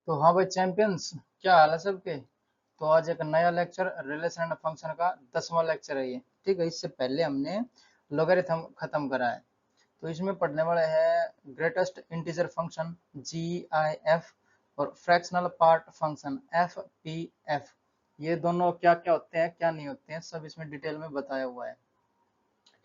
तो हाँ भाई चैंपियंस, क्या हाल है सबके। तो आज एक नया लेक्चर रिलेशन एंड फंक्शन का 10वां लेक्चर है ये। ठीक है, इससे पहले हमने लोगरिथम खत्म करा है। तो इसमें पढ़ने वाले हैं ग्रेटेस्ट इंटीजर फंक्शन GIF और फ्रैक्शनल पार्ट फंक्शन FPF। ये दोनों क्या क्या होते हैं, क्या नहीं होते हैं, सब इसमें डिटेल में बताया हुआ है।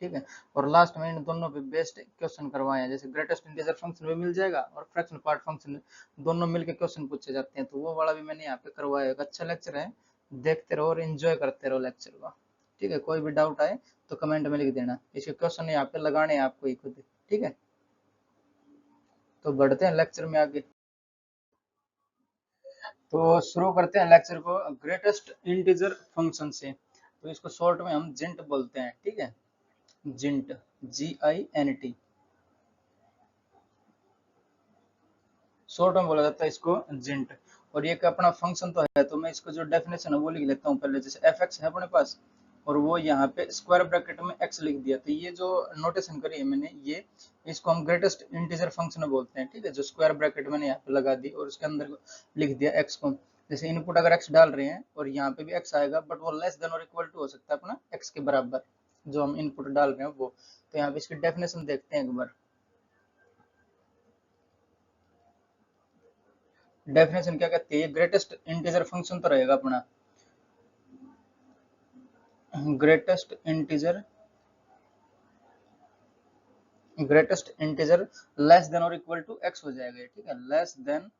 ठीक है, और लास्ट में इन दोनों पे बेस्ड क्वेश्चन करवाए हैं, जैसे ग्रेटेस्ट इंटीजर फंक्शन भी मिल जाएगा और फ्रैक्शनल पार्ट फंक्शन, दोनों मिलके क्वेश्चन पूछे जाते हैं। तो वो वाला भी मैंने यहाँ पे करवाया है। एक अच्छा लेक्चर है, देखते रहो और एंजॉय करते रहो लेक्चर को। ठीक है, कोई भी डाउट आए तो कमेंट में लिख देना, इसके क्वेश्चन यहाँ पे लगाने हैं आपको ही खुद। ठीक है, तो बढ़ते हैं लेक्चर में आगे। तो शुरू करते हैं लेक्चर को ग्रेटेस्ट इंटीजर फंक्शन से। तो इसको शॉर्ट में हम जिंट बोलते हैं। ठीक है, जिंट, GINT शॉर्ट में बोला जाता है इसको जिंट। और ये अपना फंक्शन तो है, तो मैं इसको जो डेफिनेशन है वो लिख लेता हूँ पहले। जैसे एफ एक्स है अपने पास और वो यहाँ पे स्क्वायर ब्रैकेट में एक्स लिख दिया, तो ये जो नोटेशन करी है मैंने, ये इसको हम ग्रेटेस्ट इंटीजर फंक्शन बोलते हैं। ठीक है, जो स्क्वायर ब्रैकेट मैंने यहाँ पे लगा दी और उसके अंदर लिख दिया एक्स को। जैसे इनपुट अगर एक्स डाल रहे हैं और यहाँ पे भी एक्स आएगा, बट वो लेस देन और इक्वल टू हो सकता है अपना एक्स के बराबर, जो हम इनपुट डाल रहे हैं वो। तो यहाँ पे इसकी डेफिनेशन देखते हैं एक बार। डेफिनेशन क्या कहती है, ग्रेटेस्ट इंटीजर फंक्शन तो रहेगा अपना greatest integer, greatest integer less than और इक्वल टू एक्स हो जाएगा। ठीक है, लेस देन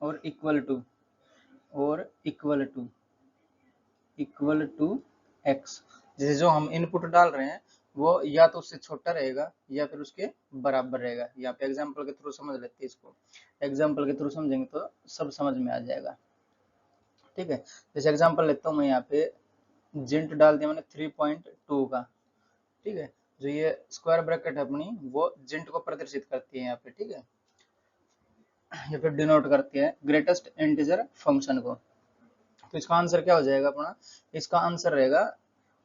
और इक्वल टू, और इक्वल टू एक्स। जैसे जो हम इनपुट डाल रहे हैं वो या तो उससे छोटा रहेगा या फिर उसके बराबर रहेगा। यहाँ पे एग्जांपल के थ्रू समझ लेते हैं इसको, एग्जांपल के थ्रू समझेंगे तो सब समझ में आ जाएगा। ठीक है, जैसे एग्जांपल लेता हूँ मैं, यहाँ पे जिंट डाल दिया मैंने 3.2 का। ठीक है, जो ये स्क्वायर ब्रैकेट है अपनी, वो जिंट को प्रदर्शित करती है यहाँ पे। ठीक है, या फिर डिनोट करती है ग्रेटेस्ट इंटीजर फंक्शन को। तो इसका आंसर क्या हो जाएगा अपना, इसका आंसर रहेगा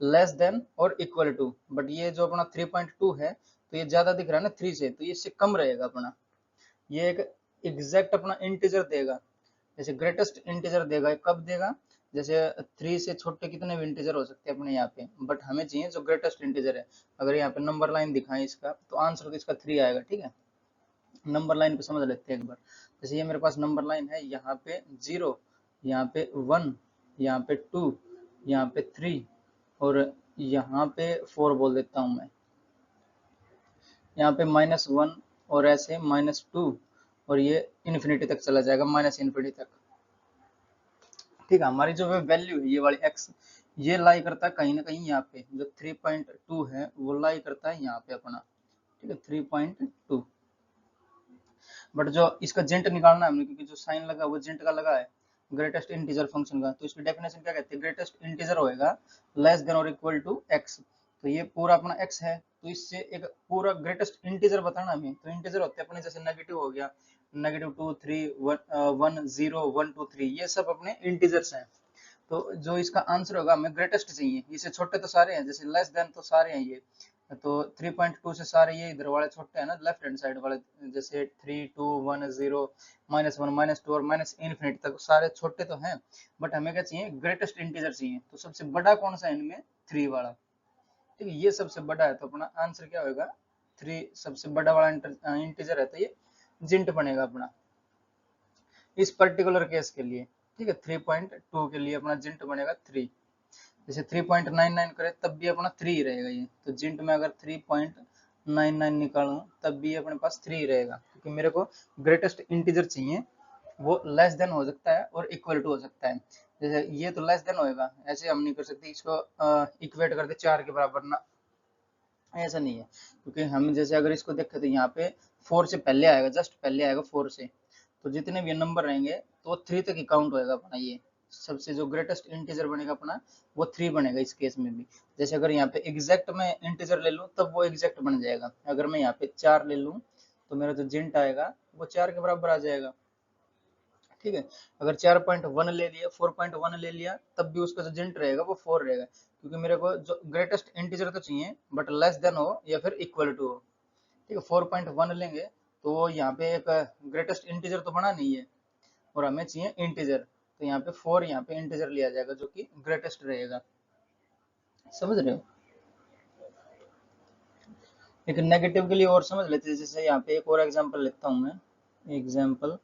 लेस देन और इक्वल टू। बट ये जो अपना 3.2 है, तो ये ज्यादा दिख रहा है ना 3 से, तो ये इससे कम रहेगा अपना। ये एक एग्जैक्ट अपना इंटीजर देगा। जैसे ग्रेटेस्ट इंटीजर देगा, कब देगा, जैसे 3 से छोटे कितने भी इंटीजर हो सकते हैं अपने यहाँ पे, बट हमें चाहिए जो ग्रेटेस्ट इंटीजर है। अगर यहाँ पे नंबर लाइन दिखाएं इसका, तो आंसर तो इसका 3 आएगा। ठीक है, नंबर लाइन पे समझ लेते हैं एक बार। जैसे ये मेरे पास नंबर लाइन है, यहाँ पे 0, यहाँ पे 1, यहाँ पे 2, यहाँ पे 3 और यहाँ पे 4 बोल देता हूँ मैं। यहाँ पे -1 और ऐसे -2 और ये इन्फिनिटी तक चला जाएगा, माइनस इन्फिनिटी तक। ठीक है, हमारी जो वैल्यू है ये वाली x, ये लाई करता है कहीं ना कहीं यहाँ पे। जो 3.2 है वो लाई करता है यहाँ पे अपना। ठीक है, 3.2। बट जो इसका जेंट निकालना है हमने, क्योंकि जो साइन लगा वो जेंट का लगा है ग्रेटेस्ट इंटीजर फंक्शन का। तो इसकी डेफिनेशन क्या कहती है, ग्रेटेस्ट इंटीजर होएगा लेस देन और इक्वल टू एक्स। तो ये पूरा अपना x है, तो इससे एक पूरा ग्रेटेस्ट इंटीजर बताना हमें। तो इंटीजर होते हैं अपने, जैसे नेगेटिव हो गया, -2 3 1 0 1 2 3, ये सब अपने इंटीजर्स हैं। तो जो इसका आंसर होगा, हमें ग्रेटेस्ट चाहिए। इससे छोटे तो सारे हैं, जैसे लेस देन तो सारे हैं ये, तो 3.2 से सारे ये इधर वाले छोटे हैं ना, लेफ्ट हैंड साइड वाले, जैसे 3 2 1 0 -1 -2 और माइनस इन्फिनिटी तक सारे छोटे तो हैं। बट हमें क्या चाहिए, ग्रेटेस्ट इंटीजर चाहिए। तो सबसे बड़ा कौन सा है इनमें, 3 वाला। ठीक है, ये सबसे बड़ा है, तो अपना आंसर क्या होगा, 3 सबसे बड़ा वाला इंटीजर है, तो ये जिंट बनेगा अपना इस पर्टिकुलर केस के लिए। ठीक है, 3.2 के लिए अपना जिंट बनेगा 3। जैसे 3.99 करे तब भी अपना 3 ही रहेगा ये। तो जिंट में अगर 3.99 निकालूं तब भी अपने पास 3 रहेगा, क्योंकि मेरे को ग्रेटेस्ट इंटीजर चाहिए। वो लेस देन हो सकता है और इक्वल टू हो सकता है। जैसे ये तो लेस देन होएगा, ऐसे हम नहीं कर सकते इसको इक्वेट करके 4 के बराबर ना, ऐसा नहीं है। क्योंकि हम जैसे अगर इसको देखें तो यहाँ पे 4 से पहले आएगा, जस्ट पहले आएगा 4 से। तो जितने भी नंबर रहेंगे तो 3 तक ही काउंट होएगा अपना। ये सबसे जो ग्रेटेस्ट इंटीजर बनेगा अपना, वो 3 बनेगा इस केस में भी। जैसे अगर यहाँ पे एग्जैक्ट में इंटीजर ले लूँ तब वो एग्जैक्ट बन जाएगा। अगर मैं यहाँ पे 4 ले लूँ तो मेरा जो जिंट आएगा वो 4 के बराबर आ जाएगा। ठीक है, अगर 4.1 ले लिया, 4.1 ले लिया, तब भी उसका जो जिंट रहेगा वो 4 रहेगा, क्योंकि मेरे को जो ग्रेटेस्ट इंटीजर तो चाहिए बट लेस देन हो या फिर इक्वल टू हो। ठीक है, 4.1 लेंगे तो यहाँ पे एक ग्रेटेस्ट इंटीजर तो बना नहीं है और हमें चाहिए इंटीजर, तो यहाँ पे 4 यहाँ पे इंटीजर लिया जाएगा जो कि ग्रेटेस्ट रहेगा। समझ रहे हो? एक नेगेटिव के लिए और समझ लेते हैं, जैसे यहाँ पे एक और एग्जांपल लेता हूँ मैं। एग्जांपल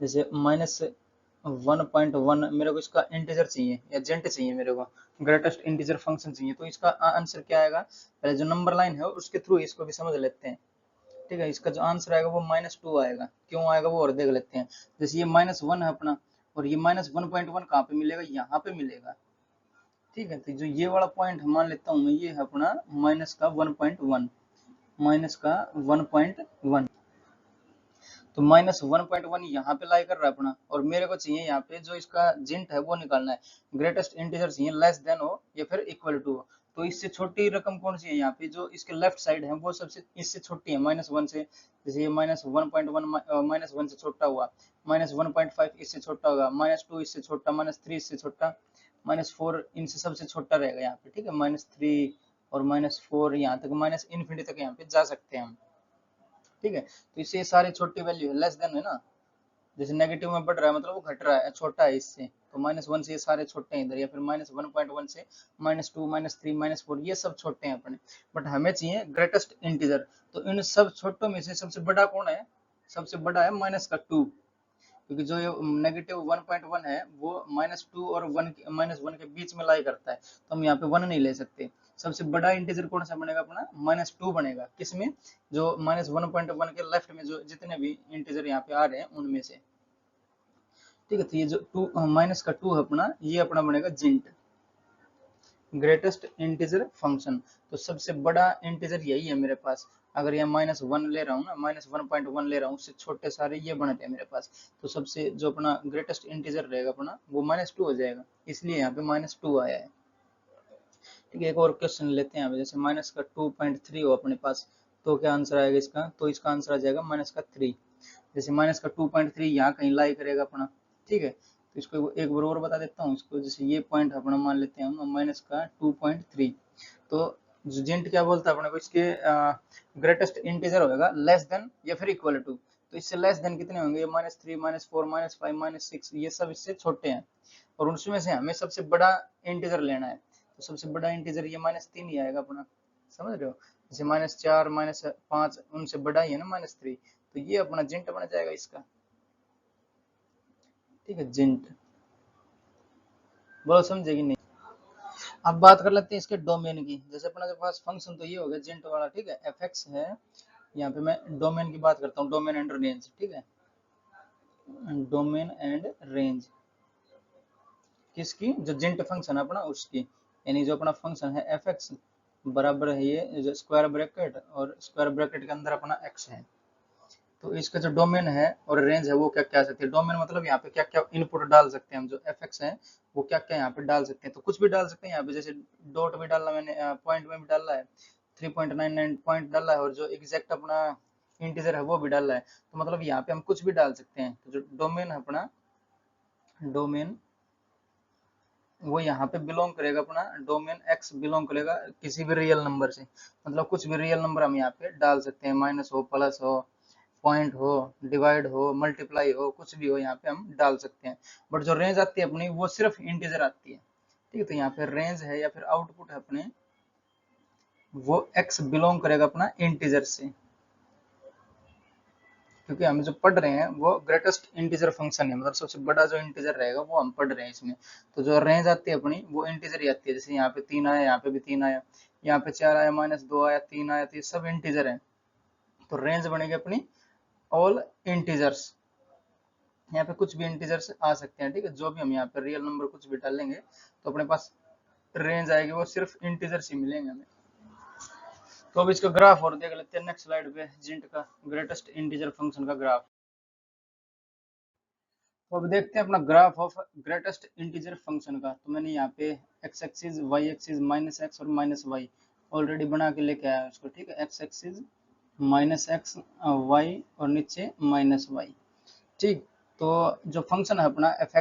जैसे -1.1 मेरे को इसका इंटीजर चाहिए या जेंट चाहिए, मेरे को ग्रेटेस्ट इंटीजर फंक्शन चाहिए, तो इसका आंसर क्या आएगा? पहले जो नंबर लाइन है उसके थ्रू इसको भी समझ लेते हैं। ठीक है, इसका जो आंसर आएगा वो -2 आएगा। क्यों आएगा वो और देख लेते हैं। जैसे ये -1 है अपना, और ये -1.1 कहाँ पे मिलेगा? यहाँ पे मिलेगा। ठीक है, तो जो ये वाला पॉइंट मान लेता हूँ मैं, ये है अपना माइनस का 1.1, माइनस का 1.1, तो -1.1 यहाँ पे लाई कर रहा है अपना, और मेरे को चाहिए यहाँ पे जो इसका जिंट है वो निकालना है। ग्रेटेस्ट इंटीजर चाहिए लेस देन हो या फिर इक्वल टू हो। तो इससे छोटी रकम कौन सी है? यहाँ पे जो इसके लेफ्ट साइड है वो सबसे इससे छोटी है -1 से। जैसे ये -1.1 -1 से छोटा हुआ, -1.5 इससे छोटा होगा, -2 इससे छोटा, -3 इससे छोटा, -4 इनसे सबसे छोटा रहेगा यहाँ पे। ठीक है, -3 और -4 यहाँ तक, माइनस इन्फिनिटी तक यहाँ पे जा सकते हैं हम। ठीक है, तो इससे ये सारी छोटी वैल्यू है, लेस देन है ना, जैसे नेगेटिव में बढ़ रहा है मतलब वो घट रहा है, छोटा है इससे, तो -1 से ये सारे छोटे हैं इधर, या फिर -1.1 से -2 -3 -4 ये सब छोटे हैं अपने। बट हमें चाहिए ग्रेटेस्ट इंटीजर, तो इन सब छोटों में से सबसे बड़ा कौन है? सबसे बड़ा है -2, क्योंकि जो ये -1.1 है वो -2 और -1 के बीच में लाई करता है, तो हम यहाँ पे 1 नहीं ले सकते। सबसे बड़ा इंटीजर कौन सा बनेगा अपना? -2 बनेगा। किसमें? जो -1.1 के लेफ्ट में जो जितने भी इंटीजर यहाँ पे आ रहे हैं उनमें से। ठीक है, तो ये जो -2 है अपना, ये अपना बनेगा जिंट, ग्रेटेस्ट इंटीजर फंक्शन। तो सबसे बड़ा इंटीजर यही है मेरे पास। अगर ये -1 ले रहा हूँ ना, -1.1 ले रहा हूँ, उससे छोटे सारे ये बनते हैं मेरे पास, तो सबसे जो अपना ग्रेटेस्ट इंटीजर रहेगा अपना वो -2 हो जाएगा, इसलिए यहाँ पे -2 आया है। ठीक है, एक और क्वेश्चन लेते हैं। जैसे माइनस का 2.3 हो अपने पास, तो क्या आंसर आएगा इसका? तो इसका आंसर आ जाएगा -3। जैसे माइनस का 2.3 यहाँ कहीं लाई करेगा अपना। ठीक है, तो इसको एक बार और बता देता हूँ इसको। जैसे ये पॉइंट अपना मान लेते हैं हम माइनस का 2.3, तो जेंट क्या बोलता है अपने को? इसके ग्रेटेस्ट इंटीजर होगा लेस देन या फिर इक्वल टू। तो इससे लेस देन कितने होंगे? ये -3 -4 -5 -6 ये सब इससे छोटे हैं, और उसमें से हमें सबसे बड़ा इंटीजर लेना है। तो सबसे बड़ा इंटीजर ये -3 ही आएगा अपना। समझ रहे हो? जैसे -4 -5 उनसे बड़ा ही है ना -3, तो ये अपना जिंट बन जाएगा इसका। ठीक है, जिंट। बोलो समझे कि नहीं? अब बात कर लेते हैं इसके डोमेन की। जैसे अपना के पास फंक्शन तो ये हो गया जिंट वाला। ठीक है, एफ है। यहाँ पे मैं डोमेन की बात करता हूँ, डोमेन एंड रेंज। ठीक है, डोमेन एंड रेंज किसकी? जो जिंट फंक्शन है अपना उसकी, यानी जो अपना फंक्शन है एफ बराबर है ये जो स्क्वायर ब्रैकेट, और स्क्वायर ब्रैकेट के अंदर अपना एक्स है। तो इसका जो डोमेन है और रेंज है वो क्या क्या आ सकती है? डोमेन मतलब यहाँ पे क्या क्या इनपुट डाल सकते हैं हम, जो एफ है वो क्या क्या यहाँ पे डाल सकते हैं? तो कुछ भी डाल सकते हैं यहाँ पे, जैसे डॉट भी डालना, मैंने पॉइंट में भी डाला है, 3.99 पॉइंट डाला है, और जो एग्जैक्ट अपना इंटीजर है वो भी डाला है। तो मतलब यहाँ पे हम कुछ भी डाल सकते हैं। तो जो डोमेन है अपना, डोमेन वो यहाँ पे बिलोंग करेगा अपना, डोमेन एक्स बिलोंग करेगा किसी भी रियल नंबर से। मतलब कुछ भी रियल नंबर हम यहाँ पे डाल सकते हैं, माइनस हो, प्लस हो, पॉइंट हो, डिवाइड हो, मल्टीप्लाई हो, कुछ भी हो यहाँ पे हम डाल सकते हैं। बट जो रेंज आती है अपनी वो सिर्फ इंटीजर आती है। ठीक है, तो यहाँ पे रेंज है या फिर आउटपुट है अपने, वो एक्स बिलोंग करेगा अपना इंटीजर से, क्योंकि हम जो पढ़ रहे हैं वो ग्रेटेस्ट इंटीजर फंक्शन है, मतलब सबसे बड़ा जो इंटीजर रहेगा वो हम पढ़ रहे हैं इसमें। तो जो रेंज आती है अपनी वो इंटीजर ही आती है। जैसे यहाँ पे 3 आया, यहाँ पे भी 3 आया, यहाँ पे 4 आया, -2 आया, 3 आया, तो ये सब इंटीजर है। तो रेंज बनेगी अपनी ऑल इंटीजर्स। यहाँ पे कुछ भी इंटीजर्स आ सकते हैं। ठीक है, जो भी हम यहाँ पे रियल नंबर कुछ भी डालेंगे तो अपने पास रेंज आएगी, वो सिर्फ इंटीजर्स ही मिलेंगे हमें। तो अब इसका ग्राफ और देख लेते हैं नेक्स्ट स्लाइड पे, जिंट का ग्रेटेस्ट इंटीजर फंक्शन का ग्राफ। तो अब देखते हैं अपना graph of greatest integer function का। तो मैंने यहाँ पे X axis, Y axis, -x और -y ऑलरेडी बना के लेके आया उसको। ठीक है, एक्स एक्सिस -x y और नीचे -y। ठीक, तो जो फंक्शन है अपना एफ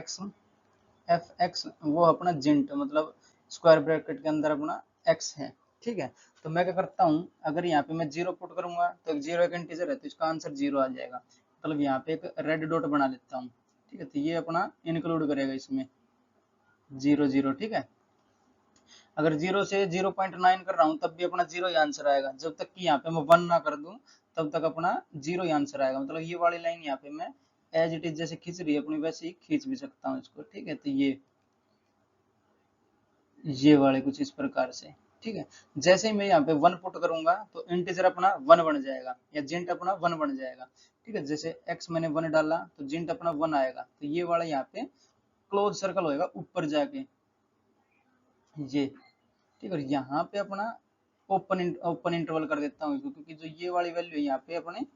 एक्स वो अपना जिंट, मतलब स्क्वायर ब्रैकेट के अंदर अपना एक्स है। ठीक है। तो मैं क्या करता हूँ, अगर यहाँ पे मैं जीरो पुट करूंगा तो जीरो एक इंटीजर है तो इसका आंसर जीरो आ जाएगा, मतलब यहाँ पे एक रेड डॉट बना लेता हूँ। ठीक है, तो ये अपना इंक्लूड करेगा इसमें जीरो जीरो। ठीक है, अगर जीरो से 0.9 कर रहा हूँ तब भी अपना जीरो ही आंसर आएगा, जब तक कि यहाँ पे मैं वन ना कर दूं तब तक अपना जीरो ही आंसर आएगा। मतलब ये वाली लाइन यहाँ पे मैं एज इट इज जैसे खींच रही है अपनी वैसे ही खींच भी सकता हूँ इसको। ठीक है, तो ये वाले कुछ इस प्रकार से। ठीक है, जैसे ही मैं यहाँ पे वन पुट करूंगा तो इंटीजर अपना वन बन जाएगा या जिंट अपना वन बन जाएगा। ठीक है, जैसे एक्स मैंने वन डाला तो जिंट अपना वन आएगा, तो ये वाला यहाँ पे क्लोज सर्कल होएगा ऊपर जाके ये। ठीक है, यहाँ पे अपना ओपन इंटरवल कर देता हूँ इसको, क्योंकि जो ये वाली वैल्यू है यहाँ पे अपने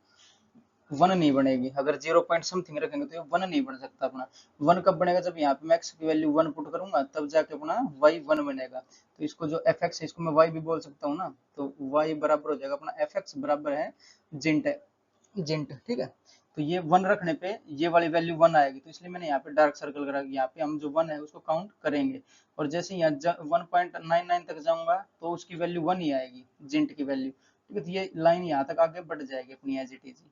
वन नहीं बनेगी। अगर जीरो पॉइंट समथिंग रखेंगे तो ये वन नहीं बन सकता अपना। वन कब बनेगा, जब यहाँ पे मैक्स की वैल्यू वन पुट करूंगा तब जाके अपना वाई वन बनेगा। तो इसको जो एफ एक्स है इसको मैं वाई भी बोल सकता हूँ ना, तो वाई बराबर हो जाएगा अपना एफ एक्स बराबर है जिंट जिंट। ठीक है, तो ये वन रखने पे ये वाली वैल्यू वन आएगी, तो इसलिए मैंने यहाँ पे डार्क सर्कल करा। यहाँ पे हम जो वन है उसको काउंट करेंगे, और जैसे यहाँ 1.99 तक जाऊंगा तो उसकी वैल्यू वन ही आएगी जिंट की वैल्यू। ठीक है, तो ये लाइन यहाँ तक आगे बढ़ जाएगी अपनी एज इट इज।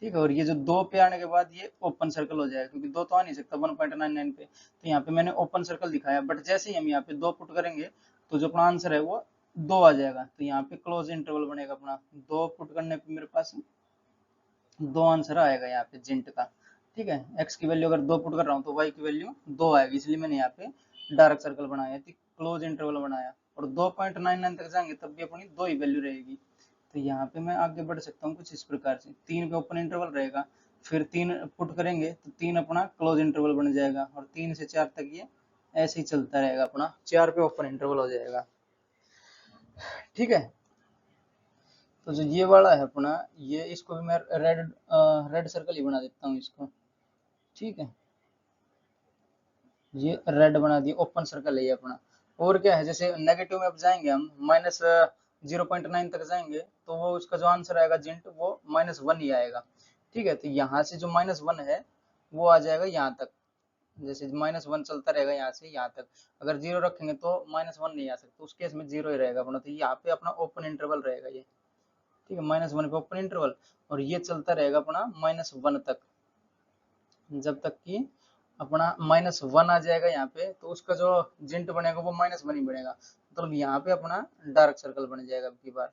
ठीक है, और ये जो दो पे आने के बाद ये ओपन सर्कल हो जाएगा, क्योंकि दो तो आ नहीं सकता 1.99 पे, तो यहाँ पे मैंने ओपन सर्कल दिखाया। बट जैसे ही हम यहाँ पे दो पुट करेंगे तो जो अपना आंसर है वो दो आ जाएगा, तो यहाँ पे क्लोज इंटरवल बनेगा अपना। दो पुट करने पे मेरे पास दो आंसर आएगा यहाँ पे जिंट का। ठीक है, एक्स की वैल्यू अगर दो पुट कर रहा हूँ तो वाई की वैल्यू दो आएगी, इसलिए मैंने यहाँ पे डार्क सर्कल बनाया, क्लोज इंटरवल बनाया। और 2.99 तक जाएंगे तब भी अपनी दो ही वैल्यू रहेगी। तो यहाँ पे मैं आगे बढ़ सकता हूँ कुछ इस प्रकार से, तीन पे ओपन इंटरवल रहेगा, फिर तीन पुट करेंगे तो तीन अपना क्लोज इंटरवल बन जाएगा, और तीन से चार तक ये ऐसे ही चलता रहेगा अपना, चार पे ओपन इंटरवल हो जाएगा। ठीक है, तो जो ये वाला है अपना, ये इसको भी मैं रेड रेड सर्कल ही बना देता हूँ इसको। ठीक है, ये रेड बना दिया, ओपन सर्कल है ये अपना। और क्या है, जैसे नेगेटिव में अब जाएंगे हम, -0.9 तक जाएंगे तो वो उसका जो आंसर आएगा जिंट वो -1 ही आएगा। ठीक है, तो यहाँ से जो -1 है वो आ जाएगा यहाँ तक, जैसे -1 चलता रहेगा यहाँ से यहाँ तक। अगर जीरो रखेंगे तो -1 नहीं आ सकता, उस केस में जीरो ही रहेगा अपना। तो यहाँ पे अपना ओपन इंटरवल रहेगा ये। ठीक है, -1 पे ओपन इंटरवल, और ये चलता रहेगा अपना -1 तक, जब तक कि अपना -1 आ जाएगा यहाँ पे, तो उसका जो जिंट बनेगा वो -1 ही बनेगा, मतलब यहाँ पे अपना डार्क सर्कल बन जाएगा अब की बार।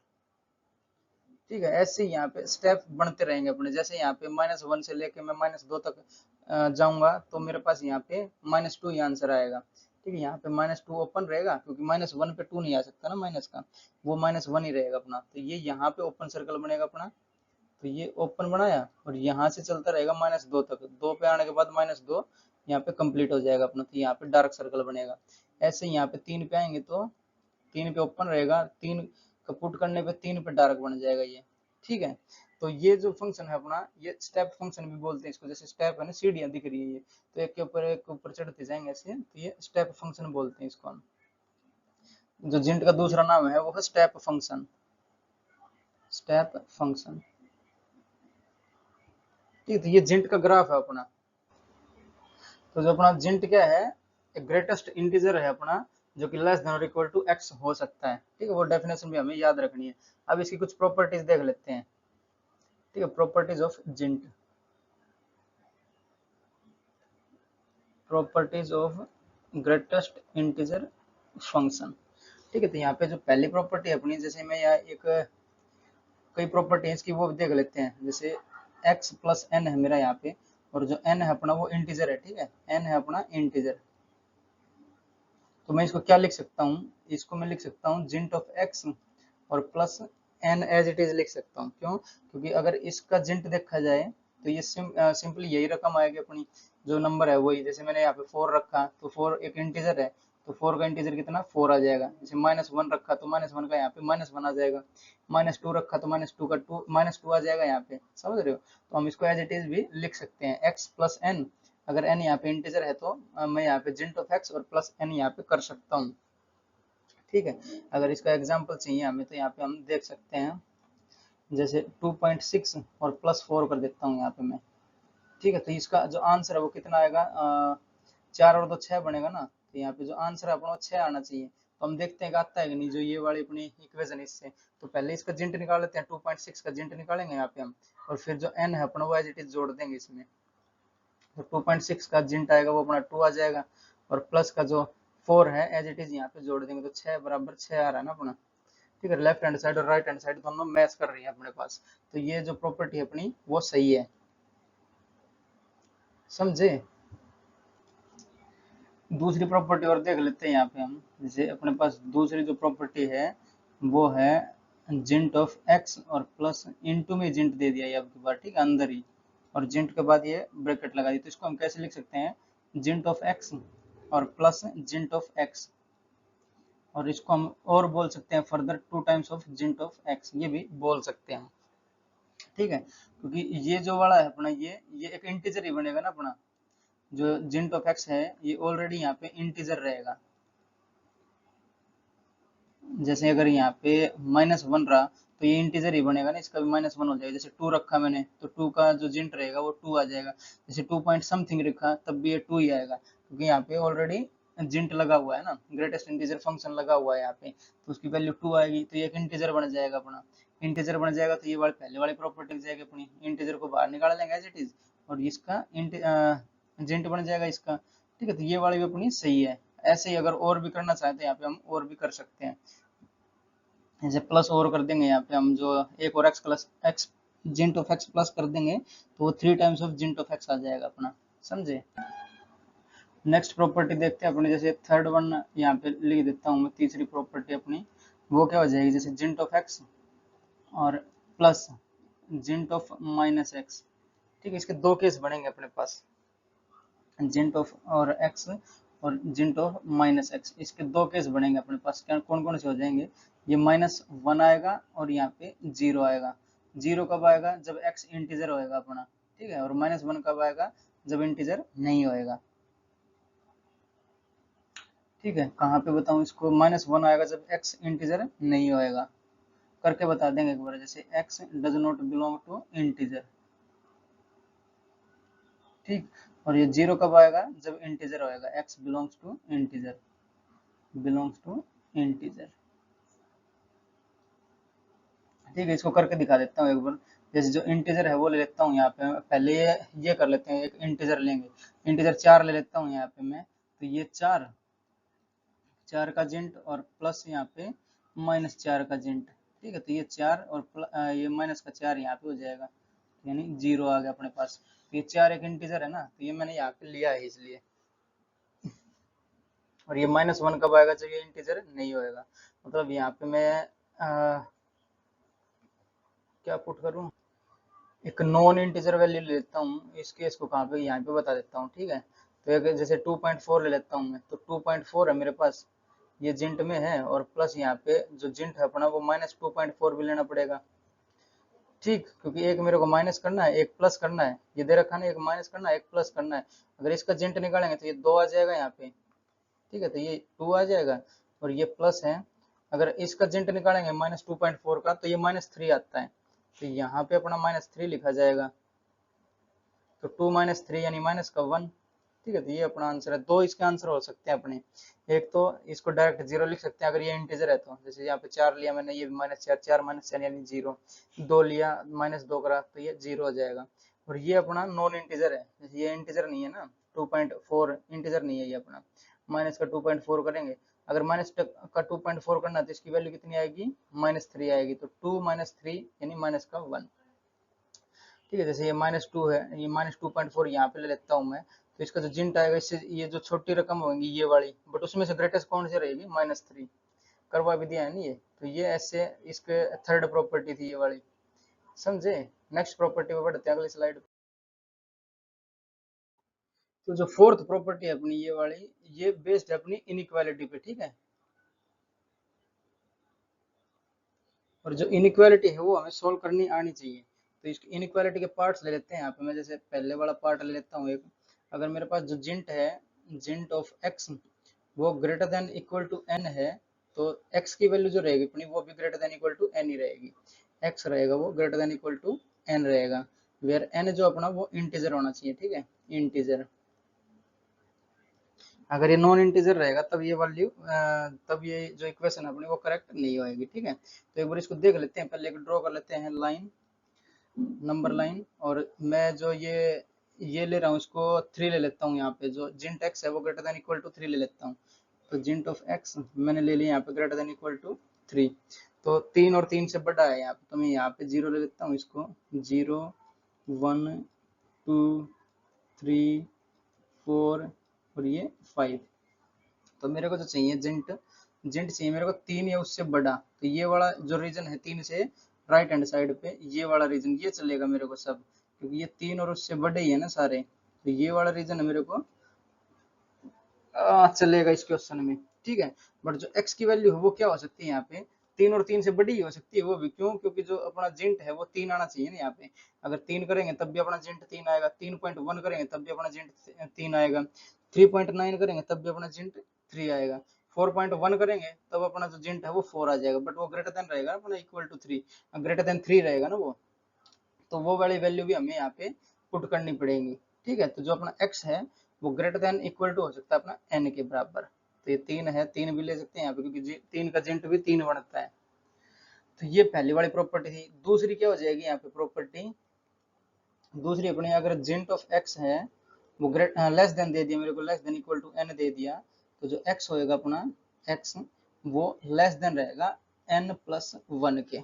ठीक है, ऐसे ही यहाँ पे स्टेप बनते रहेंगे अपने, जैसे यहाँ पे -1 से लेके मैं -2 तक जाऊंगा तो मेरे पास यहाँ पे -2 ही आंसर आएगा। ठीक है, यहाँ पे -2 ओपन रहेगा, क्योंकि -1 पे 2 नहीं आ सकता ना माइनस का, वो -1 ही रहेगा अपना। तो ये यहाँ पे ओपन सर्कल बनेगा अपना, तो ये ओपन बनाया, और यहाँ से चलता रहेगा -2 तक, दो पे आने के बाद -2 यहाँ पे कंप्लीट हो जाएगा अपना, तो यहाँ पे डार्क सर्कल बनेगा। ऐसे ही यहाँ पे तीन पे आएंगे तो तीन पे ओपन रहेगा, तीन का पुट करने पे तीन पे डार्क बन जाएगा ये। ठीक है, तो ये जो फंक्शन है अपना, ये स्टेप फंक्शन भी बोलते हैं इसको। जैसे स्टेप है ना, सीढ़ियां दिख रही है ये, तो एक के ऊपर चढ़ते जाएंगे ऐसे, तो ये स्टेप फंक्शन बोलते हैं इसको हम। जो जिंट का दूसरा नाम है वो है स्टेप फंक्शन, स्टेप फंक्शन। ठीक है, तो ये जिंट का ग्राफ है अपना। तो जो अपना जिंट क्या है, एक ग्रेटेस्ट इंटीजर है अपना, जो कि लेस देन और इक्वल टू एक्स हो सकता है। ठीक है, वो डेफिनेशन भी हमें याद रखनी है। अब इसकी कुछ प्रॉपर्टीज देख लेते हैं। ठीक है, properties of GINT, properties of greatest integer function. ठीक है, तो यहाँ पे जो पहली प्रॉपर्टी है अपनी, जैसे मैं यहाँ एक कई प्रॉपर्टी है इसकी वो देख लेते हैं। जैसे x प्लस एन है मेरा यहाँ पे, और जो n है अपना वो इंटीजर है। ठीक है, n है अपना इंटीजर, तो मैं इसको क्या लिख सकता हूँ, इसको मैं लिख सकता हूँ जिंट ऑफ x और plus n as it is लिख सकता हूँ। क्यों, क्योंकि अगर इसका जिंट देखा जाए तो ये सिंपली यही रकम आएगी अपनी, जो नंबर है वही। जैसे मैंने यहाँ पे 4 रखा, तो 4 एक इंटीजर है, तो 4 का इंटीजर कितना 4 आ जाएगा। जैसे -1 रखा तो -1 का यहाँ पे -1 आ जाएगा, -2 रखा तो -2 का -2 आ जाएगा यहाँ पे, समझ रहे हो। तो हम इसको एज इट इज भी लिख सकते हैं, x प्लस एन। अगर n यहाँ पे इंटीजर है तो मैं यहाँ पे जिंट ऑफ x और प्लस n यहाँ पे कर सकता हूँ। ठीक है, अगर इसका एग्जाम्पल चाहिए हमें तो यहाँ पे हम देख सकते हैं, जैसे 2.6 और +4 कर देता हूँ यहाँ पे मैं। ठीक है, तो इसका जो आंसर है वो कितना आएगा, 4 और 2 6 बनेगा ना, तो यहाँ पे जो आंसर है अपना 6 आना चाहिए। तो हम देखते हैं कि आता है कि नहीं जो ये वाली अपनी इक्वेशन इससे। तो पहले इसका जिंट निकाल लेते हैं, 2.6 का जिंट निकालेंगे यहाँ पे हम, और फिर जो n है अपना वो एज इट इज जोड़ देंगे इसमें। तो 2.6 का जिंट आएगा वो अपना 2 आ जाएगा, और प्लस का जो 4 है एज इट इज यहाँ पे जोड़ देंगे, तो 6 बराबर 6 आ रहा है ना अपना। ठीक है, लेफ्ट हैंड साइड और राइट हैंड साइड दोनों मैच कर रही है अपने पास, तो ये जो प्रॉपर्टी है अपनी वो सही है, समझे। दूसरी प्रॉपर्टी और देख लेते हैं यहाँ पे हम, जैसे अपने पास दूसरी जो प्रॉपर्टी है वो है जिंट ऑफ एक्स और प्लस इनटू में जिंट दे दिया ये आपकी बार, ठीक है, अंदर ही, और जिंट के बाद ये ब्रैकेट लगा दी। तो इसको हम कैसे लिख सकते हैं, जिंट ऑफ एक्स और प्लस जिंट ऑफ एक्स, और इसको हम और बोल सकते हैं further 2 times of GINT of x, ये भी बोल सकते हैं, ठीक है। क्योंकि ये जो वाला है अपना ये एक इंटीजर ही बनेगा ना अपना, जो जिंट ऑफ एक्स है ये ऑलरेडी यहाँ पे इंटीजर रहेगा। जैसे अगर यहाँ पे -1 रहा तो ये इंटीजर ही बनेगा ना, इसका भी -1 हो जाएगा। जैसे 2 रखा मैंने तो 2 का जो जिंट रहेगा वो 2 आ जाएगा। जैसे 2 पॉइंट समथिंग रखा तब भी ये 2 ही आएगा, क्योंकि यहाँ पे ऑलरेडी जिंट लगा हुआ है ना, ग्रेटेस्ट इंटीजर फंक्शन लगा हुआ है यहाँ पे, तो उसकी वैल्यू 2 आएगी, तो ये एक इंटीजर बन जाएगा अपना। इंटीजर बन जाएगा तो ये वाली पहले वाली प्रॉपर्टी लग जाएगी अपनी, इंटीजर को बाहर निकाल लेंगे एज इट इज, और इसका जिंट बन जाएगा इसका, ठीक है। तो ये वाली भी अपनी सही है। ऐसे ही अगर और भी करना चाहते हैं यहाँ पे हम और भी कर सकते हैं, जैसे प्लस और कर देंगे यहाँ पे हम, जो एक और x plus x GINT of x plus कर देंगे तो वो 3 times of GINT of x आ जाएगा अपना, समझे। नेक्स्ट प्रॉपर्टी देखते हैं अपने, जैसे थर्ड वन यहाँ पे लिख देता हूँ मैं, तीसरी प्रॉपर्टी अपनी वो क्या हो जाएगी, जैसे जिंट ऑफ एक्स और plus GINT of minus x, ठीक है। इसके दो केस बनेंगे अपने पास, जिंट ऑफ और एक्स और जिंट ऑफ माइनस एक्स, इसके दो केस बनेंगे अपने पास। क्या कौन कौन से हो जाएंगे, ये -1 आएगा और यहाँ पे 0 आएगा। 0 कब आएगा, जब एक्स इंटीजर होएगा अपना, ठीक है, और -1 कब आएगा, जब इंटीजर नहीं होएगा, ठीक है। कहाँ पे बताऊँ इसको, -1 आएगा जब एक्स इंटीजर नहीं होएगा, करके बता देंगे एक बार, जैसे X does not belong to integer, ठीक। और ये 0 कब आएगा, जब इंटीजर होएगा, X belongs to integer, belongs to integer, ठीक है। इसको करके दिखा देता हूँ एक बार, जैसे जो इंटीजर है वो ले लेता हूँ यहाँ पे, पहले ये कर लेते हैं, एक इंटीजर लेंगे, इंटीजर 4 ले लेता हूँ यहाँ पे मैं, तो ये 4 का जिंट और प्लस यहाँ पे -4 का जिंट, ठीक है। तो ये 4 और ये माइनस का 4 यहाँ पे हो जाएगा, यानी 0 आ गया अपने पास। तो ये 4 एक इंटीजर है ना, तो ये मैंने यहाँ पे लिया है इसलिए, और ये -1 कब आएगा, जब ये इंटीजर नहीं होएगा। मतलब यहाँ पे मैं क्या पुट करूँ, एक नॉन इंटीजर वैल्यू ले लेता हूँ, इस केस को कहाँ पे, यहाँ पे बता देता हूँ, ठीक है। तो एक जैसे 2.4 ले लेता हूँ मैं, तो 2.4 है मेरे पास, ये जिंट में है, और प्लस यहाँ पे जो जिंट है अपना वो -2.4 भी लेना पड़ेगा, ठीक। क्योंकि एक मेरे को माइनस करना है, एक प्लस करना है, ये दे रखा है, एक माइनस करना है, एक प्लस करना है। अगर इसका जिंट निकालेंगे तो ये 2 आ जाएगा यहाँ पे, ठीक है, तो ये 2 आ जाएगा, और ये प्लस है। अगर इसका जिंट निकालेंगे -2.4 का तो ये -3 आता है, तो यहाँ पे अपना -3 लिखा जाएगा, तो 2 - 3 यानी -1, ठीक है। तो ये अपना आंसर है। दो इसके आंसर हो सकते हैं अपने, एक तो इसको डायरेक्ट 0 लिख सकते हैं अगर ये इंटीजर है, तो जैसे यहाँ पे 4 लिया मैंने, ये -4, 4 -4 यानी 0, 2 लिया -2 करा तो ये 0 हो जाएगा। और ये अपना नॉन इंटीजर है, जैसे ये इंटीजर नहीं है ना, 2.4 इंटीजर नहीं है ये अपना, माइनस का 2.4 करेंगे। अगर माइनस का 2.4 करना है तो इसकी वैल्यू कितनी आएगी, -3 आएगी, तो 2 - 3 यानी माइनस का 1, ठीक है। जैसे ये -2 है, ये -2.4 यहाँ पे ले लेता हूँ मैं, तो इसका जो जिंट आएगा, इससे ये जो छोटी रकम होगी ये वाली, बट उसमें से ग्रेटेस्ट कौन सी रहेगी, -3, करवा भी दिया है ना ये। तो ये ऐसे इसके थर्ड प्रॉपर्टी थी ये वाली, समझे। नेक्स्ट प्रॉपर्टी पे बढ़ते हैं अगली स्लाइड पे। तो जो फोर्थ प्रॉपर्टी है अपनी ये वाली, ये बेस्ड है अपनी इनइक्वालिटी पे, ठीक है। और जो इनइक्वालिटी है वो हमें सोल्व करनी आनी चाहिए। तो इस इनइक्वालिटी के पार्ट्स ले लेते हैं यहाँ पे, मैं जैसे पहले वाला पार्ट ले लेता हूँ एक। अगर मेरे पास जो जिंट है, जिंट ऑफ एक्स, वो greater than equal to N है, तो एक्स की वैल्यू जो रहेगी अपनी वो भी greater than equal to n ही रहेगी, एक्स रहेगा वो greater than equal to n रहेगा, वेयर एन जो अपना वो इंटीजर होना चाहिए, ठीक है, इंटीजर। अगर ये नॉन इंटीजर रहेगा तब ये वैल्यू तब ये जो इक्वेशन अपनी वो करेक्ट नहीं होएगी। ठीक है, तो एक बार इसको देख लेते हैं, पहले एक ड्रॉ कर लेते हैं लाइन, नंबर लाइन, और मैं जो ये ले रहा हूँ इसको 3 ले लेता हूँ, यहाँ पे जो जिंट एक्स है वो ग्रेटर देन इक्वल टू 3 ले लेता हूँ। तो जिंट ऑफ एक्स मैंने ले लिया यहाँ पे ग्रेटर देन इक्वल टू 3, तो 3 और 3 से बड़ा है यहाँ पे, तो मैं यहाँ पे 0 ले लेता हूँ इसको, 0 1 2 3 4 और ये 5। तो मेरे को जो चाहिए जिंट जिंट चाहिए मेरे को 3 या उससे बड़ा, तो ये वाला जो रीजन है 3 से राइट हैंड साइड पे ये वाला रीजन ये चलेगा मेरे को सब, क्योंकि ये 3 और उससे बड़े ही है ना सारे, तो ये वाला रीजन है मेरे को चलेगा इस क्वेश्चन में। ठीक है, बट जो x की वैल्यू है वो क्या हो सकती है यहाँ पे, 3 और 3 से बड़ी ही हो सकती है, वो भी क्यों, क्योंकि जो अपना जिंट है वो 3 आना चाहिए ना यहाँ पे। अगर 3 करेंगे तब भी अपना जिंट 3 आएगा, 3.1 करेंगे तब भी अपना जिंट 3 आएगा, 3.9 करेंगे तब भी अपना जिंट 3 आएगा, 4.1 करेंगे तब अपना जो जिंट है वो 4 आ जाएगा, बट वो ग्रेटर देन रहेगा अपना इक्वल टू 3, ग्रेटर देन 3 रहेगा ना वो, तो वो वाली वैल्यू भी हमें यहाँ पे पुट करनी पड़ेगी। ठीक है, तो जो अपना x है वो ग्रेटर देन इक्वल टू हो सकता है अपना n के बराबर, तो ये 3 है, 3 भी ले सकते हैं यहाँ पे, क्योंकि 3 का जिंट भी 3 बनता है। तो ये पहली वाली प्रॉपर्टी थी। दूसरी क्या हो जाएगी यहाँ पे प्रॉपर्टी, दूसरी अपने अगर जिंट ऑफ x है वो लेस देन दे दिया मेरे को, less than equal to n दे दिया, तो जो x होएगा अपना x वो लेस देन रहेगा n प्लस 1 के।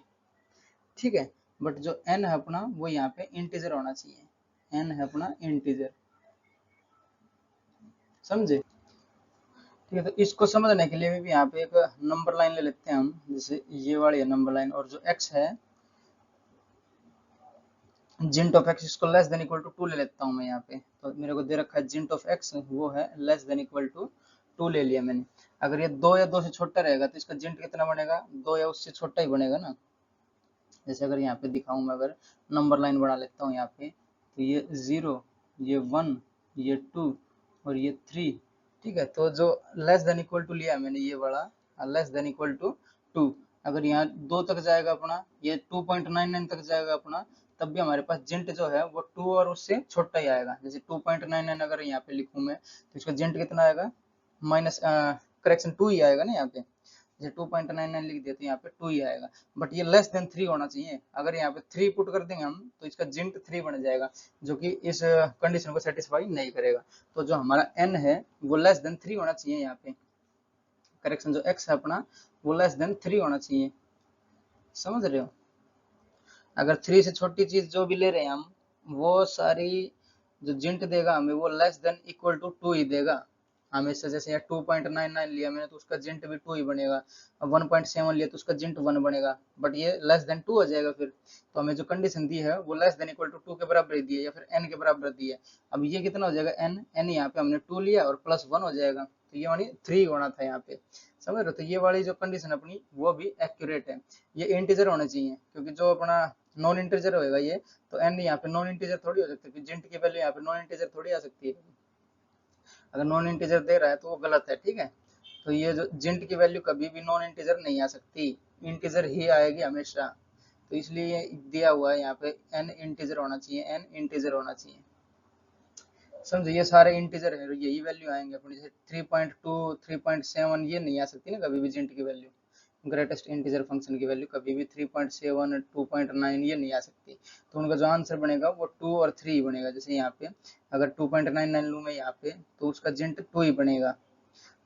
ठीक है, बट जो n है अपना वो यहाँ पे इंटीजर होना चाहिए, n है अपना इंटीजर, समझे। ठीक है, तो इसको समझने के लिए भी यहाँ पे एक नंबर लाइन ले लेते हैं हम, जैसे ये वाली है नंबर लाइन, और जो x है जिंट ऑफ x इसको लेस देन इक्वल टू 2 ले लेता हूँ मैं यहाँ पे, तो मेरे को दे रखा है जिंट ऑफ x वो है लेस देन इक्वल टू 2 ले लिया मैंने। अगर ये 2 या 2 से छोटा रहेगा तो इसका जिंट कितना बनेगा, 2 या उससे छोटा ही बनेगा ना। जैसे अगर यहाँ पे दिखाऊं मैं, अगर नंबर लाइन बना लेता हूँ यहाँ पे, तो ये 0 ये 1 ये 2 और ये 3। ठीक है, तो जो लेस देन इक्वल टू लिया मैंने ये वाला लेस देन इक्वल टू 2, अगर यहाँ 2 तक जाएगा अपना, ये 2.99 तक जाएगा अपना, तब भी हमारे पास जिंट जो है वो 2 और उससे छोटा ही आएगा। जैसे 2.99 अगर यहाँ पे लिखूं मैं, तो इसका जिंट कितना आएगा, माइनस करेक्शन 2 ही आएगा ना यहाँ पे, जैसे 2.99 लिख देते हैं यहाँ पे 2 ही आएगा, बट ये लेस देन 3 होना चाहिए। अगर यहाँ पे 3 पुट कर देंगे हम तो इसका जिंट 3 बन जाएगा, जो कि इस कंडीशन को सेटिस्फाई नहीं करेगा। तो जो हमारा n है वो लेस देन 3 होना चाहिए यहाँ पे, करेक्शन जो x है अपना वो लेस देन 3 होना चाहिए, समझ रहे हो। अगर 3 से छोटी चीज जो भी ले रहे हैं हम, वो सारी जो जिंट देगा हमें वो लेस देन इक्वल टू 2 ही देगा हमेशा। जैसे यहाँ 2.99 लिया मैंने तो उसका जिंट भी 2 ही बनेगा, 1.7 लिया तो उसका जिंट 1 बनेगा, बट ये लेस देन 2 हो जाएगा फिर। तो हमें जो कंडीशन दी है वो लेस देन इक्वल टू 2 के बराबर ही दी है या फिर n के बराबर दी है। अब ये कितना हो जाएगा, n यहाँ पे हमने 2 लिया और प्लस 1 हो जाएगा, तो ये मानी 3 होना था यहाँ पे, समझ रहे हो। तो ये वाली जो कंडीशन अपनी वो भी एक्यूरेट है। ये इंटीजर होना चाहिए, क्योंकि जो अपना नॉन इंटीजर होएगा ये, तो n यहाँ पे नॉन इंटीजर थोड़ी हो सकती है, जिंट की वैल्यू यहाँ पे नॉन इंटीजर थोड़ी आ सकती है। अगर नॉन इंटीजर दे रहा है तो वो गलत है। ठीक है, तो ये जो जिंट की वैल्यू कभी भी नॉन इंटीजर नहीं आ सकती, इंटीजर ही आएगी हमेशा। तो इसलिए दिया हुआ है यहाँ पे n इंटीजर होना चाहिए, n इंटीजर होना चाहिए, समझो। ये सारे इंटीजर है, यही वैल्यू आएंगे अपनी, जैसे 3.2 3.7 ये नहीं आ सकती ना कभी भी जिंट की वैल्यू, ग्रेटेस्ट इंटीजर फंक्शन की वैल्यू कभी भी 3.7 2.9 ये नहीं आ सकती। तो उनका जो आंसर बनेगा वो 2 और 3 बनेगा। जैसे यहाँ पे अगर 2.99 लूँ मैं यहाँ पे, तो उसका जिंट 2 ही बनेगा,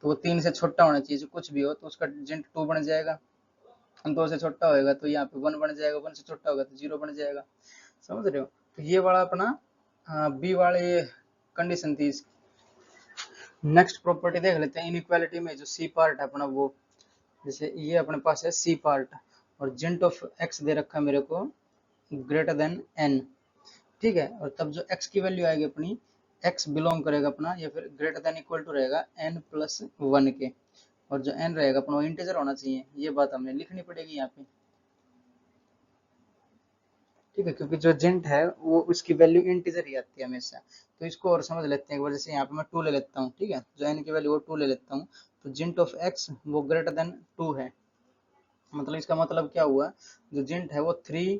तो वो 3 से छोटा होना चाहिए, जो कुछ भी हो तो उसका जिंट 2 बन जाएगा, 2 से छोटा होएगा तो यहाँ पे 1 बन जाएगा, 1 से छोटा होगा तो 0 बन जाएगा, समझ रहे हो। तो ये वाला अपना बी वाले कंडीशन थी। नेक्स्ट प्रॉपर्टी देख लेते हैं इनइक्वालिटी में, जो सी पार्ट है अपना वो, जैसे ये अपने पास है सी पार्ट और जिंट ऑफ एक्स दे रखा है मेरे को ग्रेटर देन एन। ठीक है, और तब जो x की वैल्यू आएगी अपनी, x बिलोंग करेगा अपना या फिर ग्रेटर देन इक्वल टू रहेगा n प्लस 1 के, और जो n रहेगा अपना इंटीजर होना चाहिए, ये बात हमें लिखनी पड़ेगी यहाँ पे। ठीक है, क्योंकि जो जिंट है वो उसकी वैल्यू इंटीजर ही आती है हमेशा। तो इसको और समझ लेते हैं एक बार, जैसे यहाँ पे मैं 2 ले लेता हूँ, ठीक है, जो n की वैल्यू वो 2 ले लेता हूँ, तो जिंट ऑफ x वो ग्रेटर देन 2 है, मतलब इसका मतलब क्या हुआ, जो जिंट है वो 3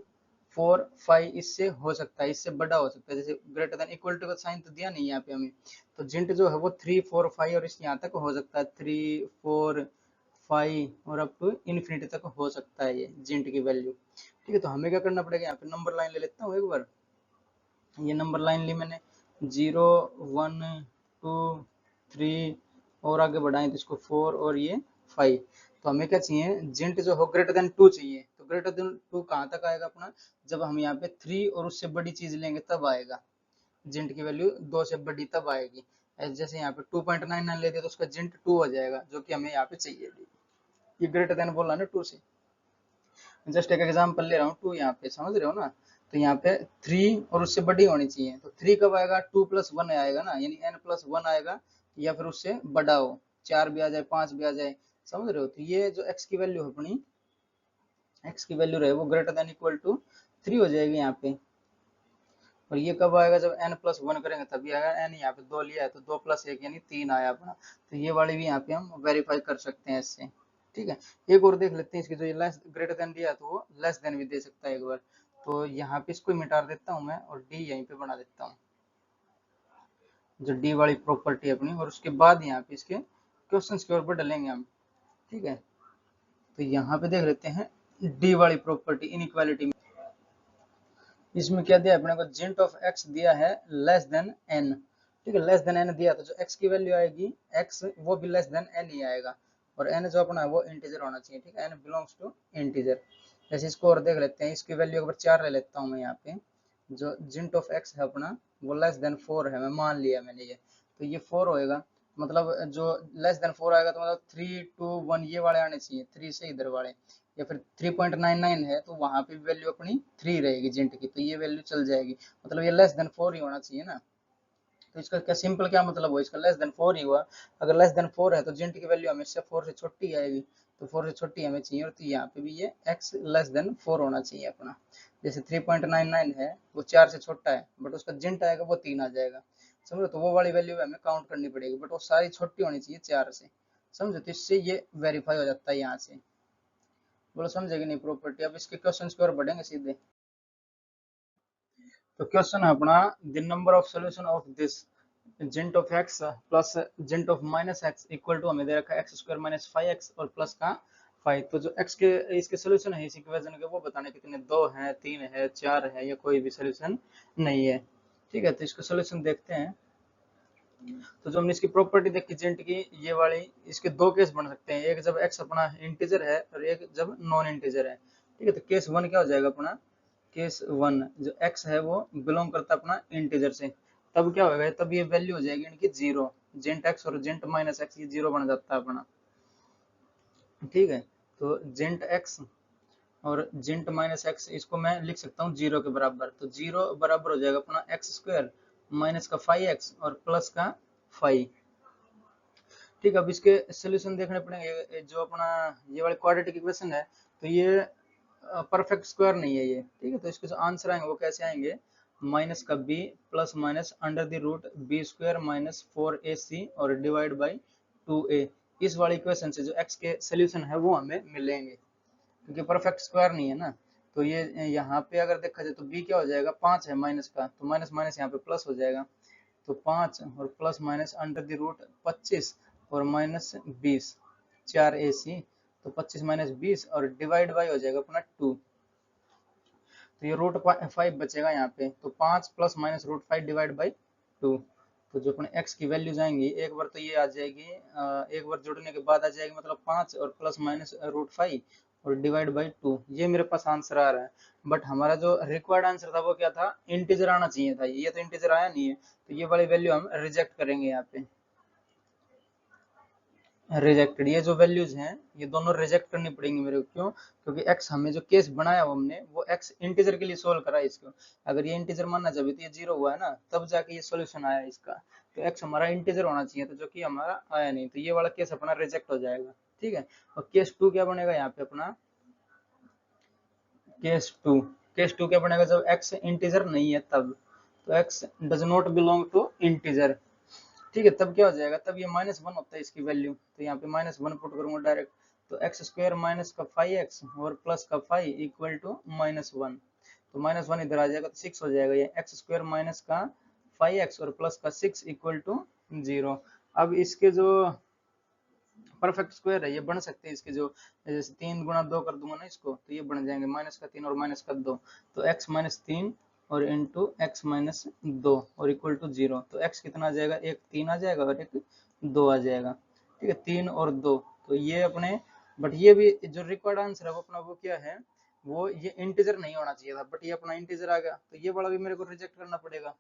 4 5 इससे हो सकता है, इससे बड़ा हो सकता है। जैसे ग्रेटर देन इक्वल टू का साइन तो दिया नहीं यहाँ पे हमें, तो जिंट जो है वो 3 4 5 और इस यहाँ तक हो सकता है, 3 4 5 और अप टू इन्फिनिटी तक हो सकता है ये जिंट की वैल्यू। ठीक है, तो हमें क्या करना पड़ेगा, यहाँ पे नंबर लाइन ले लेता हूँ एक बार। ये नंबर लाइन ली मैंने, 0 1 2 3 और आगे बढ़ाएं तो इसको 4 और ये 5। तो हमें क्या चाहिए, जिंट जो हो ग्रेटर देन 2 चाहिए। तो ग्रेटर देन 2 कहाँ तक आएगा अपना, जब हम यहाँ पे 3 और उससे बड़ी चीज लेंगे तब आएगा। जिंट की वैल्यू 2 से बड़ी तब आएगी। जैसे यहाँ पे 2.99 ले दिया तो उसका जिंट 2 हो जाएगा, जो कि हमें यहाँ पे चाहिए। ये ग्रेटर देन बोला ना 2 से। जस्ट एक एग्जाम्पल ले रहा हूँ, 2 यहाँ पे समझ रहे हो ना। तो यहाँ पे 3 और उससे बड़ी होनी चाहिए, तो 3 कब आएगा, 2 + 1 आएगा ना, यानी n+1 आएगा, या फिर उससे बड़ा हो, 4 भी आ जाए 5 भी आ जाए, समझ रहे हो। तो ये जो x की वैल्यू है अपनी, x की वैल्यू रहे वो ग्रेटर देन इक्वल टू 3 हो जाएगी यहाँ पे। और ये कब आएगा, जब n+1 करेंगे तभी आएगा। n यहाँ पे 2 लिया है तो 2 + 1 यानी 3 आया अपना। तो ये वाली भी यहाँ पे हम वेरीफाई कर सकते हैं इससे। ठीक है, एक और देख लेते हैं इसकी, जो ये लेस ग्रेटर देन दिया तो वो लेस देन भी दे सकता है एक बार। तो यहाँ पे इसको मिटा देता हूँ मैं और डी यहीं पे बना देता हूँ, जो डी वाली प्रॉपर्टी अपनी। और उसके बाद यहाँ पे इसके क्वेश्चन की ओर बढ़ेंगे हम। ठीक है, तो यहाँ पे देख लेते हैं डी वाली प्रॉपर्टी इनइक्वालिटी में। इसमें क्या दिया अपने को, जिंट ऑफ एक्स दिया है लेस देन एन। ठीक है, लेस देन एन दिया तो जो एक्स की वैल्यू आएगी एक्स वो भी लेस देन एन ही आएगा। और एन जो अपना है वो इंटीजर होना चाहिए। ठीक है, एन बिलोंग्स टू इंटीजर। जैसे इसको और देख लेते हैं, इसकी वैल्यू अगर 4 ले लेता हूँ मैं यहाँ पे, जो जिंट ऑफ एक्स है अपना वो लेस देन 4 है, मैं मान लिया मैंने ये, तो ये 4 होएगा। मतलब जो लेस देन 4 आएगा तो मतलब 3 2 1 ये वाले आने चाहिए, 3 से इधर वाले। या फिर 3.99 है तो वहां पे वैल्यू अपनी 3 रहेगी जिंट की, तो ये वैल्यू चल जाएगी। मतलब ये लेस देन 4 ही होना चाहिए ना। तो इसका क्या सिंपल क्या मतलब हुआ, इसका लेस देन 4 ही हुआ। अगर लेस देन 4 है तो जिंट की वैल्यू हमेशा 4 से छोटी आएगी, तो 4 से छोटी हमें चाहिए। और तो यहाँ पे भी ये x लेस देन 4 होना चाहिए अपना। जैसे 3.99 है वो 4 से छोटा है, बट उसका जिंट आएगा वो 3 आ जाएगा, समझो। तो वो वाली वैल्यू हमें काउंट करनी पड़ेगी, बट वो सारी छोटी होनी चाहिए 4 से, समझो। तो इससे ये वेरीफाई हो जाता है यहाँ से। बोलो समझेगी नहीं प्रॉपर्टी। अब इसके क्वेश्चन की ओर बढ़ेंगे सीधे। तो क्वेश्चन है अपना, the number of solution of this GINT of x plus GINT of -x equal to, हमें दे रखा है x² - 5x और प्लस का 5। तो जो x के इसके सोल्यूशन है इस इक्वेशन के वो बताने कितने, 2 है 3 है 4 है, या कोई भी सोल्यूशन नहीं है। ठीक है, तो इसका सोल्यूशन देखते हैं। तो जो हमने इसकी प्रॉपर्टी देखी जेंट की ये वाली, इसके दो केस बन सकते हैं, एक जब x अपना इंटीजर है और एक जब नॉन इंटीजर है। ठीक है, तो केस 1 क्या हो जाएगा अपना, केस 1 जो x है वो बिलोंग करता है अपना इंटीजर से, तब क्या होगा, तब ये वैल्यू हो जाएगी इनकी 0। जेंट x और जेंट -x ये 0 बन जाता है अपना। ठीक है, तो जेंट x और जेंट -x इसको मैं लिख सकता हूँ 0 के बराबर। तो 0 बराबर हो जाएगा अपना x² माइनस का 5x और प्लस का 5। ठीक है, अब इसके सोल्यूशन देखने पड़ेंगे। जो अपना ये वाले क्वाड्रेटिक इक्वेशन है तो ये परफेक्ट स्क्वायर नहीं है ये। ठीक है, तो इसके जो आंसर आएंगे वो कैसे आएंगे, माइनस का b plus minus under the root b² minus 4ac और डिवाइड बाई 2a। इस वाले इक्वेशन से जो x के सोल्यूशन है वो हमें मिलेंगे, क्योंकि परफेक्ट स्क्वायर नहीं है ना। तो ये यहाँ पे अगर देखा जाए तो b क्या हो जाएगा, 5 है माइनस का, तो माइनस माइनस यहाँ पे प्लस हो जाएगा। तो 5 और plus minus under the root 25 और माइनस 20, 4ac। तो 25 - 20 और डिवाइड बाई हो जाएगा अपना 2। तो ये √5 बचेगा यहाँ पे। तो 5 प्लस माइनस √5 डिवाइड बाई 2। तो जो अपने x की वैल्यू जाएंगी, एक बार तो ये आ जाएगी, एक बार जुड़ने के बाद आ जाएगी, मतलब 5 और प्लस माइनस √5 और डिवाइड बाई 2। ये मेरे पास आंसर आ रहा है। बट हमारा जो रिक्वायर्ड आंसर था वो क्या था, इंटीजर आना चाहिए था। ये तो इंटीजर आया नहीं है, तो ये वाली वैल्यू हम रिजेक्ट करेंगे यहाँ पे। रिजेक्टेड, ये जो वैल्यूज हैं ये दोनों रिजेक्ट करनी पड़ेंगी मेरे को। क्यों, क्योंकि x हमें जो केस बनाया वो हमने वो x इंटीजर के लिए सोल्व करा है इसको। अगर ये इंटीजर मानना जब तो ये 0 हुआ है ना, तब जाके ये सॉल्यूशन आया इसका। तो x हमारा इंटीजर होना चाहिए, तो जो कि हमारा आया नहीं, तो ये वाला केस अपना रिजेक्ट हो जाएगा। ठीक है, और केस 2 क्या बनेगा यहाँ पे अपना, केस 2 क्या बनेगा, जब x इंटीजर नहीं है तब। तो x does not belong to integer. ठीक है, तब क्या हो जाएगा, तब ये -1 होता है इसकी वैल्यू। तो यहाँ पे -1 पुट करूंगा डायरेक्ट। तो x² माइनस का 5x और प्लस का 5 इक्वल टू -1। तो -1 इधर आ जाएगा तो 6 हो जाएगा। ये एक्स स्क्वायर माइनस का 5x और प्लस का 6 इक्वल टू 0। अब इसके जो परफेक्ट स्क्वायर है ये बन सकते हैं इसके जो, जैसे 3 गुणा 2 कर दूंगा ना इसको, तो ये बन जाएंगे -3 और -2, तो x -3 और इंटू एक्स -2 और इक्वल टू 0। तो x कितना आ जाएगा, एक 3 आ जाएगा और एक 2 आ जाएगा। ठीक है, 3 और 2, तो ये अपने, बट ये भी जो रिक्वायर्ड आंसर है वो अपना वो क्या है, वो ये इंटीजर नहीं होना चाहिए था, बट ये अपना इंटीजर आ गया, तो ये वाला भी मेरे को रिजेक्ट करना पड़ेगा।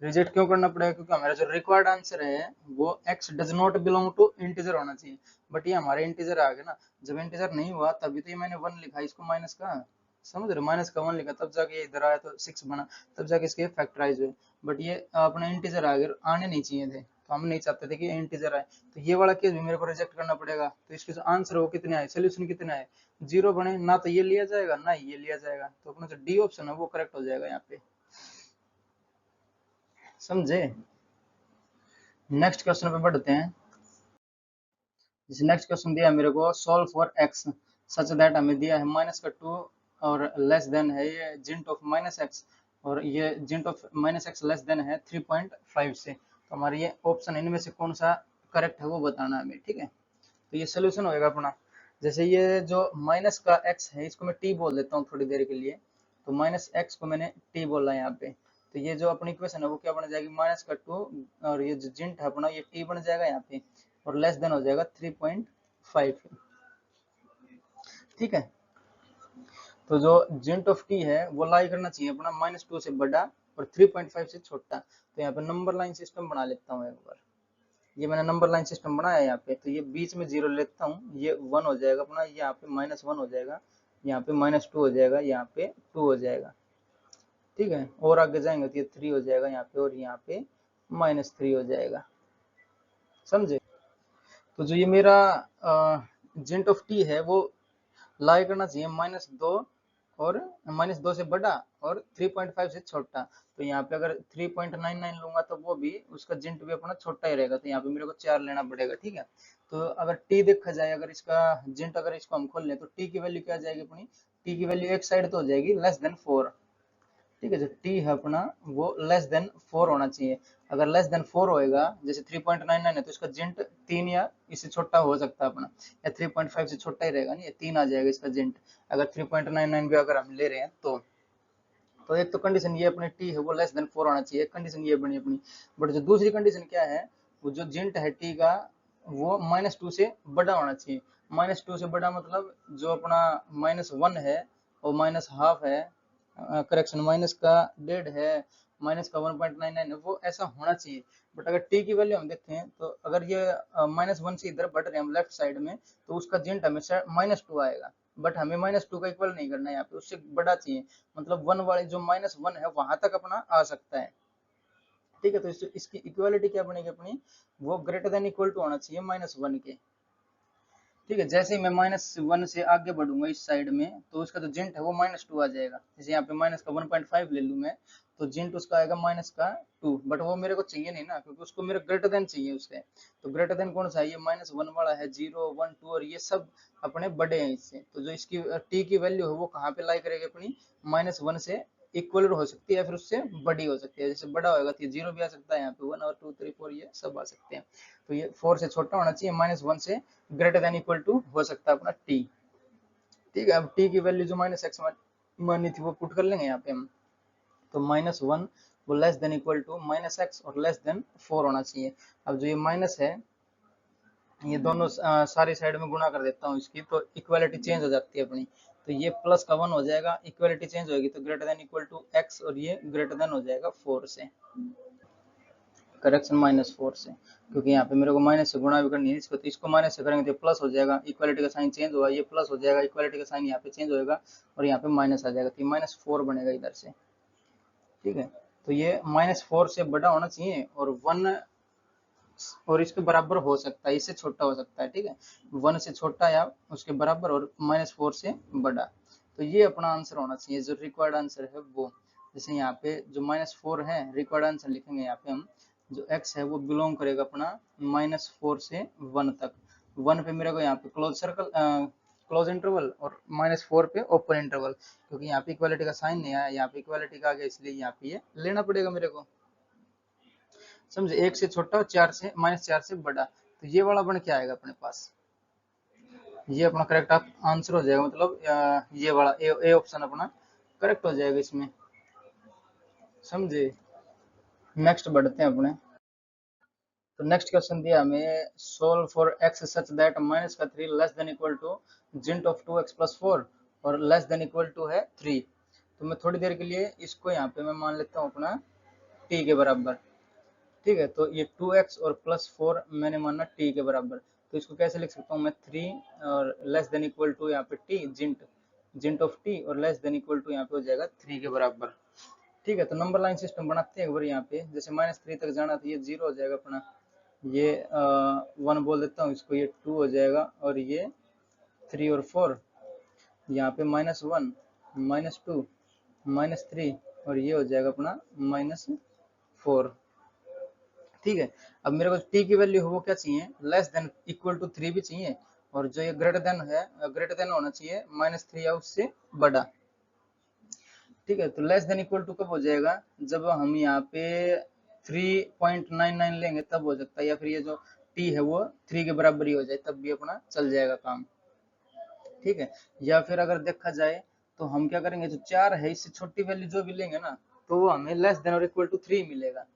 रिजेक्ट क्यों करना पड़ेगा, क्योंकि हमारा जो रिक्वायर्ड आंसर है वो x does not belong to integer होना चाहिए, बट ये हमारे इंटीजर आ गया ना। जब इंटीजर नहीं हुआ तभी तो ये मैंने 1 लिखा, इसको माइनस का, समझ रहे, माइनस का 1 लिखा, तब जाके इधर आया तो 6 बना, तब जाके इसके फैक्टराइज हुए। बट ये अपने इंटीजर आ गए, आने नहीं चाहिए थे, तो हम नहीं चाहते थे कि इंटीजर आए, तो ये वाला केस भी मेरे को रिजेक्ट करना पड़ेगा। तो इसके जो आंसर वो कितने आए, सोल्यूशन कितने आए, 0 बने ना, तो ये लिया जाएगा ना ये लिया जाएगा, तो अपना जो डी ऑप्शन है वो करेक्ट हो जाएगा यहाँ पे। समझे। नेक्स्ट क्वेश्चन पे बढ़ते हैं। जैसे नेक्स्ट क्वेश्चन दिया है मेरे को, solve for x such that, हमें दिया है -2 और लेस देन है ये जिंट ऑफ -x, और ये जिंट ऑफ -x लेस देन है 3.5 से। तो हमारे ये ऑप्शन इनमें से कौन सा करेक्ट है वो बताना है हमें। ठीक है, तो ये सोल्यूशन होएगा अपना। जैसे ये जो माइनस का x है इसको मैं t बोल देता हूँ थोड़ी देर के लिए, तो -x को मैंने t बोला यहाँ पे, तो ये जो अपनी इक्वेशन है वो क्या बन जाएगी, -2 और ये जो जिंट है अपना ये t बन जाएगा यहाँ पे, और लेस देन हो जाएगा 3.5। ठीक है, तो जो जिंट ऑफ टी है वो लाई करना चाहिए अपना -2 से बड़ा और 3.5 से छोटा। तो यहाँ पे नंबर लाइन सिस्टम बना लेता हूँ एक बार, ये मैंने नंबर लाइन सिस्टम बनाया है यहाँ पे, तो ये बीच में 0 लेता हूँ, ये 1 हो जाएगा अपना, यहाँ पे -1 हो जाएगा, यहाँ पे -2 हो जाएगा, यहाँ पे 2 हो जाएगा। ठीक है, और आगे जाएंगे तो ये 3 हो जाएगा यहाँ पे, और यहाँ पे -3 हो जाएगा। समझे। तो जो ये मेरा जेंट ऑफ टी है वो लाई करना चाहिए -2 और -2 से बड़ा और 3.5 से छोटा। तो यहाँ पे अगर 3.99 लूंगा तो वो भी उसका जिंट भी अपना छोटा ही रहेगा, तो यहाँ पे मेरे को 4 लेना पड़ेगा। ठीक है, तो अगर टी देखा जाए, अगर इसका जिंट अगर इसको हम खोल लें तो टी की वैल्यू क्या आ जाएगी अपनी, टी की वैल्यू एक साइड तो हो जाएगी <4। ठीक है, जो टी है अपना वो <4 होना चाहिए। अगर <4 होएगा, जैसे 3.99 है तो इसका जिंट 3 या इससे छोटा हो सकता है अपना, या 3.5 से छोटा ही रहेगा, नहीं ये 3 आ जाएगा इसका जिंट, अगर 3.99 भी अगर हम ले रहे हैं तो एक तो कंडीशन ये अपने टी है वो <4 होना चाहिए, एक कंडीशन ये बनी अपनी। बट जो दूसरी कंडीशन क्या है, वो जो जिंट है टी का वो -2 से बड़ा होना चाहिए। -2 से बड़ा मतलब जो अपना -1 है और -1/2 है, करेक्शन माइनस का 1.5 है, माइनस का 1.99 है, वो ऐसा होना चाहिए। बट अगर टी की वैल्यू हम देखते हैं तो अगर ये -1 से इधर बढ़ रहे हैं हम लेफ्ट साइड में, तो उसका जिंट हमेशा -2 आएगा, बट हमें -2 का इक्वल नहीं करना है, यहाँ पे उससे बड़ा चाहिए, मतलब 1 वाले जो -1 है वहां तक अपना आ सकता है। ठीक है, तो इसकी इक्वालिटी क्या बनेगी अपनी, वो ग्रेटर देन इक्वल टू होना चाहिए -1 के। ठीक है, जैसे ही मैं -1 से आगे बढ़ूंगा इस साइड में तो उसका जो जिंट है वो -2 आ जाएगा। जैसे यहाँ पे माइनस का 1.5 ले लूं मैं, तो जिंट उसका आएगा -2, बट वो मेरे को चाहिए नहीं ना, क्योंकि उसको मेरे ग्रेटर देन चाहिए उसके। तो ग्रेटर देन कौन सा है, ये -1 वाला है, 0 1 2 और ये सब अपने बड़े हैं इससे। तो जो इसकी टी की वैल्यू है वो कहाँ पे लाई करेगी अपनी, -1 से इक्वल हो सकती है, फिर उससे बड़ी हो सकती है। जैसे बड़ा होगा तो ये 0 भी आ सकता है, यहाँ पे 1 और 2 3 4 ये सब आ सकते हैं। तो ये 4 से छोटा होना चाहिए, -1 से ग्रेटर देन इक्वल टू हो सकता है अपना टी। ठीक है, अब टी की वैल्यू जो -x मानी थी वो पुट कर लेंगे यहाँ पे हम, तो -1 वो less than equal to -x और <4 होना चाहिए। अब जो ये माइनस है ये दोनों सारी साइड में गुणा कर देता हूँ इसकी, तो इक्वालिटी चेंज हो जाती है अपनी। तो ये प्लस का 1 हो जाएगा, इक्वालिटी चेंज होगी तो greater than equal to x और ये ग्रेटर देन हो जाएगा 4 से, करेक्शन -4 से, क्योंकि यहाँ पे मेरे को माइनस से गुणा भी करनी है इसको, तो इसको माइनस से करेंगे तो प्लस हो जाएगा, इक्वालिटी का साइन चेंज होगा, ये प्लस हो जाएगा, इक्वालिटी का साइन यहाँ पे चेंज होगा और यहाँ पे माइनस आ जाएगा, तो -4 बनेगा इधर से। ठीक है, तो ये -4 से बड़ा होना चाहिए और 1 और इसके बराबर हो सकता है, इससे छोटा हो सकता है। ठीक है, 1 से छोटा या उसके बराबर और -4 से बड़ा, तो ये अपना आंसर होना चाहिए जो रिक्वायर्ड आंसर है वो। जैसे यहाँ पे जो -4 है रिक्वायर्ड आंसर लिखेंगे यहाँ पे हम, जो x है वो बिलोंग करेगा अपना -4 से 1 तक। 1 पे मेरे को यहाँ पे क्लोज सर्कल क्लोज इंटरवल और -4 पे ओपन इंटरवल, क्योंकि यहाँ पे इक्वालिटी का साइन नहीं आया, यहाँ पे इक्वालिटी का आ गया, इसलिए यहाँ पे ये लेना पड़ेगा मेरे को। समझे, 1 से छोटा और 4 से -4 से बड़ा, तो ये वाला बन के आएगा अपने पास, ये अपना करेक्ट आंसर हो जाएगा, मतलब ये वाला ए ऑप्शन अपना करेक्ट हो जाएगा इसमें। समझे, नेक्स्ट बढ़ते हैं अपने। तो नेक्स्ट क्वेश्चन दिया हमें, solve for x such that minus का 3 less than equal to GINT of 2x+4 और लेस देन इक्वल टू है 3। तो मैं थोड़ी देर के लिए इसको यहाँ पे मैं मान लेता हूँ अपना t के बराबर। ठीक है, तो ये 2x और +4 मैंने माना t के बराबर, तो इसको कैसे लिख सकता हूँ मैं, 3 और लेस देन इक्वल टू यहाँ पे t जिंट ऑफ t और लेस देन इक्वल टू यहाँ पे हो जाएगा 3 के बराबर। ठीक है, तो नंबर लाइन सिस्टम बनाते हैं एक बार। यहाँ पे जैसे -3 तक जाना तो ये 0 हो जाएगा अपना, ये 1 बोल देता हूँ इसको, ये 2 हो जाएगा, और ये 3 और 4, यहाँ पे -1 -2 -3 और ये हो जाएगा अपना -4। ठीक है, अब मेरे को t की वैल्यू हो वो क्या चाहिए, लेस देन इक्वल टू 3 भी चाहिए, और जो ये ग्रेटर देन है, ग्रेटर देन होना चाहिए -3 या उससे बड़ा। ठीक है, तो लेस देन इक्वल टू कब हो जाएगा, जब हम यहाँ पे 3.99 लेंगे तब हो सकता है, या फिर ये जो t है वो 3 के बराबर ही हो जाए, तब भी अपना चल जाएगा काम। ठीक है, या फिर अगर देखा जाए तो हम क्या करेंगे, जो 4 है इससे छोटी वैल्यू जो भी लेंगे ना, तो वो हमें लेस देन और इक्वल टू 3 मिलेगा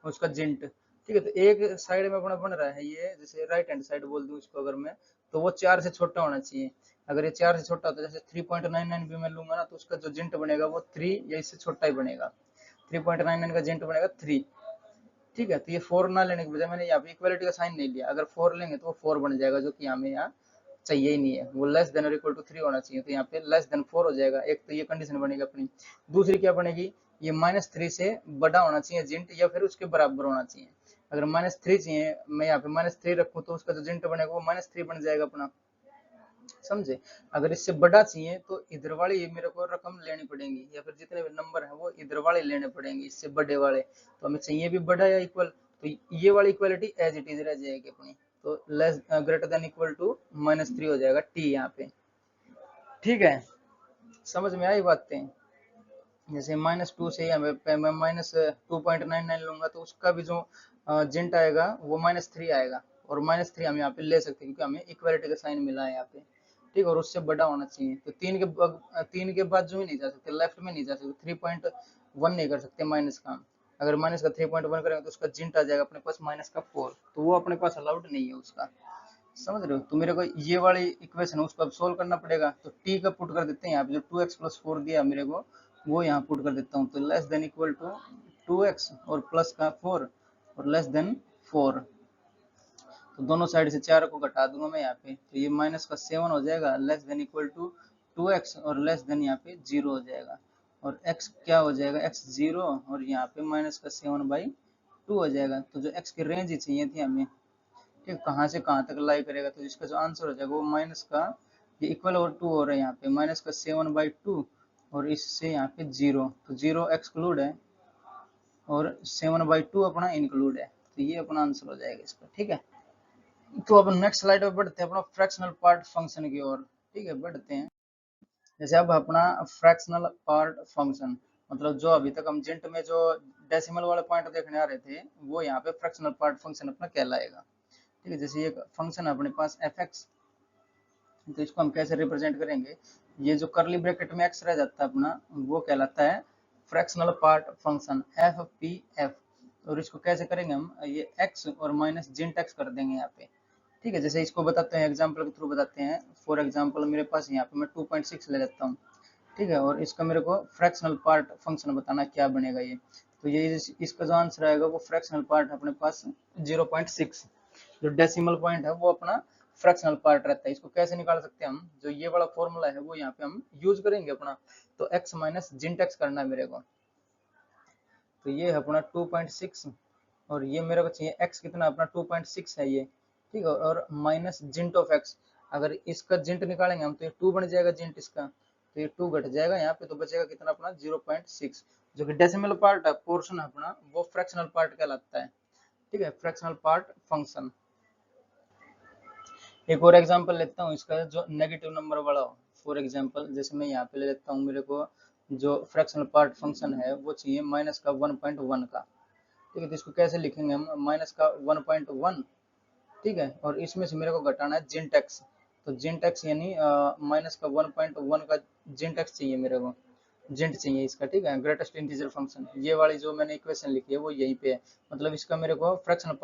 उसका जिंट। ठीक है, तो एक साइड में अपना बन रहा है ये, जैसे राइट हैंड साइड बोल दूं इसको अगर मैं, तो वो 4 से छोटा होना चाहिए। अगर ये 4 से छोटा होता है, जैसे 3.99 भी मैं लूंगा ना, तो उसका जो जिंट बनेगा वो 3 या इससे छोटा ही बनेगा, 3.99 का जिंट बनेगा 3। ठीक है, तो ये 4 ना लेने के बजाय मैंने यहाँ पे इक्वालिटी का साइन नहीं लिया, अगर 4 लेंगे तो वो 4 बन जाएगा, जो कि हमें यहाँ चाहिए ही नहीं है, वो लेस देन और इक्वल टू 3 होना चाहिए, तो यहाँ पे लेस देन 4 हो जाएगा। एक तो ये कंडीशन बनेगी अपनी, दूसरी क्या बनेगी, ये -3 से बड़ा होना चाहिए जिंट, या फिर उसके बराबर होना चाहिए। अगर -3 चाहिए, मैं यहाँ पे -3 रखूँ, तो उसका जो जिंट बनेगा वो -3 बन जाएगा अपना। समझे, अगर इससे बड़ा चाहिए तो इधर वाले ये मेरे को रकम लेनी पड़ेगी, या फिर जितने भी नंबर है वो इधर वाले लेने पड़ेंगे इससे बड़े वाले, तो हमें चाहिए भी बड़ा या इक्वल, तो ये वाली इक्वालिटी एज इट इज रह जाएगी अपनी, तो less greater than equal to -3 हो जाएगा टी यहाँ पे। ठीक है, समझ में आई बातें। जैसे -2 से हमें मैं -2.99 लूंगा, तो उसका भी जो जिंट आएगा वो -3 आएगा, और -3 हम यहाँ पे ले सकते हैं क्योंकि हमें इक्वालिटी का साइन मिला है यहाँ पे। ठीक, और उससे बड़ा होना चाहिए, तो 3 के बाद जो ही नहीं जा सकते, लेफ्ट में नहीं जा सकते, 3.1 नहीं कर सकते माइनस का। अगर माइनस का 3.1 करेंगे तो उसका जिंट आ जाएगा अपने पास -4, तो वो अपने पास अलाउड नहीं है उसका। समझ रहे हो, तो मेरे को ये वाली इक्वेशन है उसको अब सोल्व करना पड़ेगा, तो टी का पुट कर देते हैं यहाँ पे, जो 2x+4 दिया मेरे को वो यहाँ पुट कर देता हूँ, तो less than equal to 2x और प्लस का 4 और लेस देन 4, तो दोनों साइड से 4 को घटा दूंगा मैं यहाँ पे, तो ये -7 हो जाएगा, less than equal to 2x और लेस देन यहाँ पे 0 हो जाएगा, और x क्या हो जाएगा, x 0 और यहाँ पे -7/2 हो जाएगा, तो जो x की रेंज ही चाहिए थी हमें, ठीक, कहाँ से कहाँ तक लाई करेगा, तो इसका जो आंसर हो जाएगा वो माइनस का, ये इक्वल और 2 हो रहा है यहाँ पे, -7/2 और इससे यहाँ पे 0, तो 0 एक्सक्लूड है और 7/2 अपना इंक्लूड है, तो ये अपना आंसर हो जाएगा इसका। ठीक है, तो अब नेक्स्ट स्लाइड पे बढ़ते हैं अपना फ्रैक्शनल पार्ट फंक्शन की ओर। ठीक है, बढ़ते हैं। जैसे अब अपना फ्रैक्शनल पार्ट फंक्शन, मतलब जो अभी तक हम जिंट में जो डेसिमल वाले पॉइंट देखने आ रहे थे, वो यहाँ पे फ्रैक्शनल पार्ट फंक्शन अपना कहलाएगा। ठीक है, जैसे ये फंक्शन है अपने पास fx, तो इसको हम कैसे रिप्रेजेंट करेंगे, ये जो करली ब्रैकेट में x रह जाता है अपना, वो कहलाता है फ्रैक्शनल पार्ट फंक्शन fpf, और इसको कैसे करेंगे हम, ये x और माइनस जिंट x कर देंगे यहाँ पे। ठीक है, जैसे इसको बताते हैं, एग्जाम्पल के थ्रू बताते हैं। फॉर एग्जाम्पल मेरे पास यहाँ पे मैं 2.6 ले लेता हूँ। ठीक है, और इसका मेरे को फ्रैक्शनल पार्ट फंक्शन बताना क्या बनेगा ये, तो ये इसका जो आंसर आएगा वो फ्रैक्शनल पार्ट अपने पास 0.6, जो डेसिमल पॉइंट है वो अपना फ्रैक्शनल पार्ट रहता है। इसको कैसे निकाल सकते हैं हम, जो ये वाला फॉर्मूला है वो यहाँ पे हम यूज करेंगे अपना, तो x माइनस जिंट x करना है मेरे को, तो ये है अपना 2.6 और ये मेरे को चाहिए x कितना, अपना 2.6 है ये। ठीक है, और माइनस जिंट ऑफ x, अगर इसका जिंट निकालेंगे हम तो ये 2 बन जाएगा जिंट इसका, तो ये 2 घट जाएगा यहाँ पे, तो बचेगा कितना अपना 0.6, जो कि डेसिमल पार्ट है, पोर्शन है अपना, वो फ्रैक्शनल पार्ट कहलाता है। ठीक है, फ्रैक्शनल पार्ट फंक्शन। एक और एग्जांपल लेता हूँ इसका, जो नेगेटिव नंबर वाला हो। फॉर एग्जांपल जैसे मैं यहाँ पे ले लेता हूँ, मेरे को जो फ्रैक्शनल पार्ट फंक्शन है वो चाहिए माइनस का 1.1 का। ठीक है, तो इसको कैसे लिखेंगे हम, माइनस का 1.1। ठीक है, और इसमें से मेरे को घटाना है जिंट एक्स। तो जिंट एक्स यानी माइनस का 1.1 का जिंट एक्स चाहिए मेरे को, जेंट चाहिए इसका। ठीक है, ग्रेटेस्ट इंटीजर फंक्शन, ये वाली जो मैंने इक्वेशन लिखी है वो यहीं पे है। मतलब इसका मेरे को फ्रैक्शनल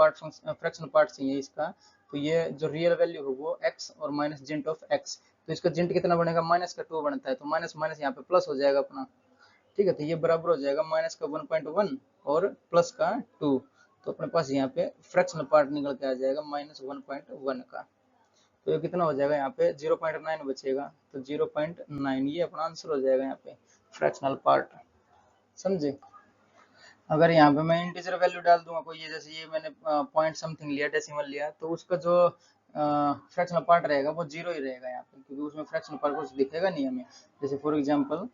पार्ट चाहिए इसका। तो ये जो रियल वैल्यू है वो x और माइनस जेंट ऑफ x। तो इसका जेंट कितना बनेगा, माइनस का 2 बनता है, तो माइनस माइनस यहाँ पे प्लस हो जाएगा अपना। ठीक है, तो ये बराबर हो जाएगा माइनस का 1.1 और प्लस का 2। तो अपने पास यहाँ पे फ्रैक्शनल पार्ट निकल के आ जाएगा -1.1 का। तो ये कितना हो जाएगा, यहाँ पे 0.9 बचेगा। तो 0.9 ये अपना आंसर हो जाएगा यहाँ पे फ्रैक्शनल पार्ट। समझे। अगर यहाँ पे मैं इंटीजर वैल्यू डाल दूंगा कोई, ये जैसे ये मैंने पॉइंट समथिंग लिया, डेसिमल लिया, तो उसका जो फ्रैक्शनल पार्ट रहेगा वो जीरो ही रहेगा यहाँ पे, क्योंकि उसमें फ्रैक्शनल पार्ट कुछ दिखेगा नहीं हमें। जैसे फॉर एग्जांपल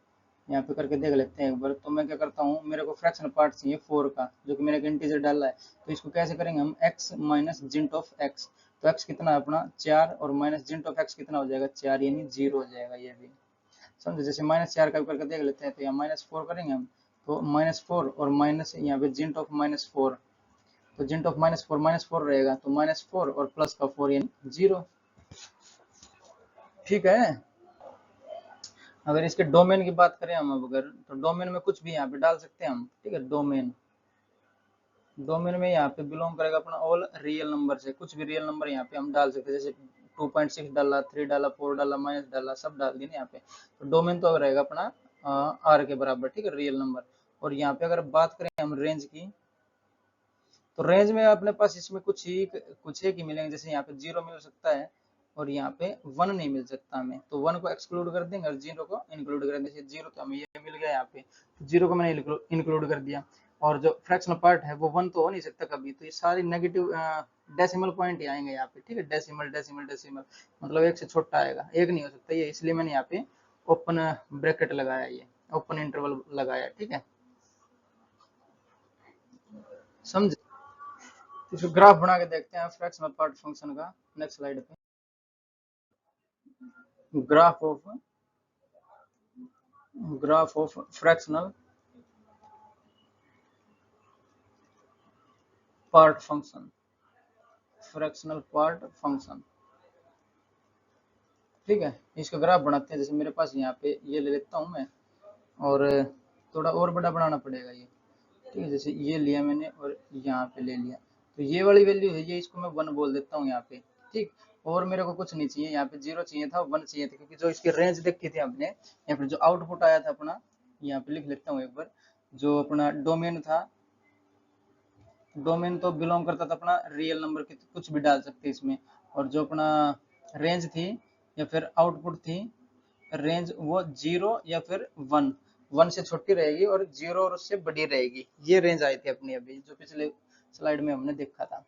यहाँ पे करके देख लेते हैं एक बार। तो मैं क्या करता हूँ, मेरे को फ्रैक्शनल पार्ट चाहिए 4 का, जो कि मैंने इंटीजर डाला है। तो इसको कैसे करेंगे हम, x माइनस जिंट ऑफ x। तो x कितना है अपना 4, और माइनस जिंट ऑफ x कितना हो जाएगा 4, यानी 0 हो जाएगा ये भी। समझे। जैसे -4 का करके देख लेते हैं, तो यहाँ -4 करेंगे हम, तो -4 और माइनस यहाँ पे जिंट ऑफ -4। तो जिंट ऑफ -4 रहेगा, तो -4 और प्लस का 4 यानी 0। ठीक है। अगर इसके डोमेन की बात करें हम, अब अगर, तो डोमेन में कुछ भी यहाँ पे डाल सकते हैं हम। ठीक है, डोमेन डोमेन में यहाँ पे बिलोंग करेगा अपना ऑल रियल नंबर से, कुछ भी रियल नंबर यहाँ पे हम डाल सकते हैं। जैसे 2.6 डाला, 3 डाला, 4 डाला, माइनस डाला, सब डाल दिए ना यहाँ पे। तो डोमेन तो रहेगा अपना आर के बराबर। ठीक है, रियल नंबर। और यहाँ पे अगर बात करें हम रेंज की, तो रेंज में अपने पास इसमें कुछ एक ही मिलेंगे। जैसे यहाँ पे 0 मिल सकता है, और यहाँ पे 1 नहीं मिल सकता हमें, तो 1 को एक्सक्लूड कर देंगे और 0 को इंक्लूड कर देंगे। 0 तो हमें ये मिल गया यहाँ पे, 0 को मैंने इंक्लूड कर दिया। और जो फ्रैक्शनल पार्ट है वो 1 तो हो नहीं सकता कभी, तो ये सारी नेगेटिव डेसिमल पॉइंट ही आएंगे यहाँ पे। ठीक है, डेसिमल डेसिमल डेसिमल, मतलब एक से छोटा आएगा, एक नहीं हो सकता ये, इसलिए मैंने यहाँ पे ओपन ब्रैकेट लगाया, ये ओपन इंटरवल लगाया। ठीक है, समझ। इसको ग्राफ बना के देखते हैं फ्रैक्शनल पार्ट फंक्शन का, नेक्स्ट स्लाइड पे। Graph of fractional part function, fractional part function. ठीक है, इसका ग्राफ बनाते हैं। जैसे मेरे पास यहाँ पे ये ले लेता हूँ मैं, और थोड़ा और बड़ा बनाना पड़ेगा ये। ठीक है, जैसे ये लिया मैंने और यहाँ पे ले लिया, तो ये वाली वैल्यू है ये, इसको मैं 1 बोल देता हूँ यहाँ पे। ठीक, और मेरे को कुछ नहीं चाहिए, यहाँ पे 0 चाहिए था, 1 चाहिए था, क्योंकि जो इसकी रेंज देखी थी हमने, या फिर जो आउटपुट आया था अपना, यहाँ पे लिख लेता हूँ एक बार। जो अपना डोमेन था, डोमेन तो बिलोंग करता था अपना रियल नंबर के, कुछ भी डाल सकते इसमें। और जो अपना रेंज थी या फिर आउटपुट थी, रेंज वो 0 या फिर 1, 1 से छोटी रहेगी और 0 और उससे बड़ी रहेगी। ये रेंज आई थी अपनी अभी, जो पिछले स्लाइड में हमने देखा था।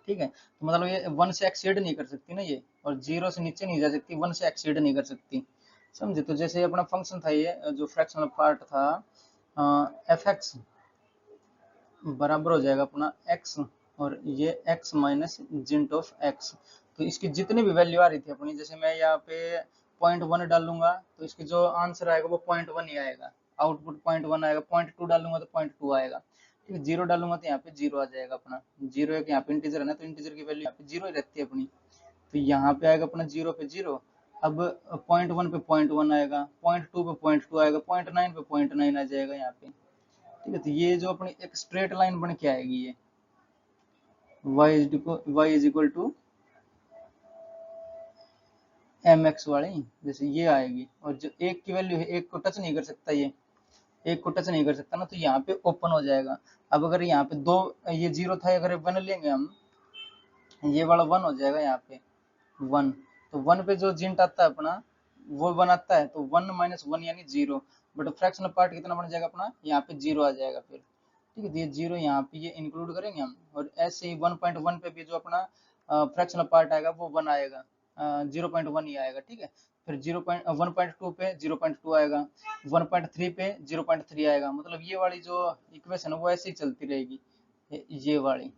ठीक है, तो मतलब ये 1 से एक्सीड नहीं कर सकती ना ये, और 0 से नीचे नहीं जा सकती, 1 से एक्सीड नहीं कर सकती। समझे। तो जैसे अपना फंक्शन था ये, जो फ्रैक्शनल पार्ट था, एफ एक्स बराबर हो जाएगा अपना x, और ये x माइनस जिंट ऑफ x। तो इसकी जितनी भी वैल्यू आ रही थी अपनी, जैसे मैं यहाँ पे 0.1 डालूंगा, तो इसकी जो आंसर आएगा वो 0.1 ही आएगा, आउटपुट 0.1 आएगा। 0.2 डालूंगा तो 0.2 आएगा। ठीक है, 0 डालूंगा तो यहाँ पे 0 आ जाएगा अपना। 0 एक यहाँ पे इंटीजर है ना, तो इंटीजर की वैल्यू यहाँ पे 0 ही रहती है अपनी। तो यहाँ पे आएगा अपना 0 पे 0। अब 0.1 पे 0.1 आएगा, 0.2 पे 0.2 आएगा, 0.9 पे 0.9 आ जाएगा यहाँ पे। ठीक है, तो ये जो अपनी एक स्ट्रेट लाइन बन के आएगी, ये y is equal to M X वाली, जैसे ये आएगी। और जो एक की वैल्यू है, एक को टच नहीं कर सकता ये, एक को टच नहीं कर सकता ना, तो यहाँ पे ओपन हो जाएगा। अब अगर यहाँ पे दो, ये 0 था, अगर 1 लेंगे हम, ये वाला 1 हो जाएगा यहाँ पे 1। तो 1 पे जो जिंट आता है अपना, वो 1 आता है, तो 1 माइनस 1 यानी 0। बट फ्रैक्शनल पार्ट कितना बन जाएगा अपना, यहाँ पे 0 आ जाएगा फिर। ठीक है, तो ये 0 यहाँ पे ये इंक्लूड करेंगे हम। और ऐसे ही 1.1 पे भी जो अपना फ्रैक्शनल पार्ट आएगा वो 1 आएगा, 0.1 ही आएगा। ठीक है, फिर 1.2 पे 0.2 आएगा, 1.3 पे 0.3 आएगा। मतलब ये वाली जो इक्वेशन है वो ऐसे ही चलती रहेगी, ये वाली।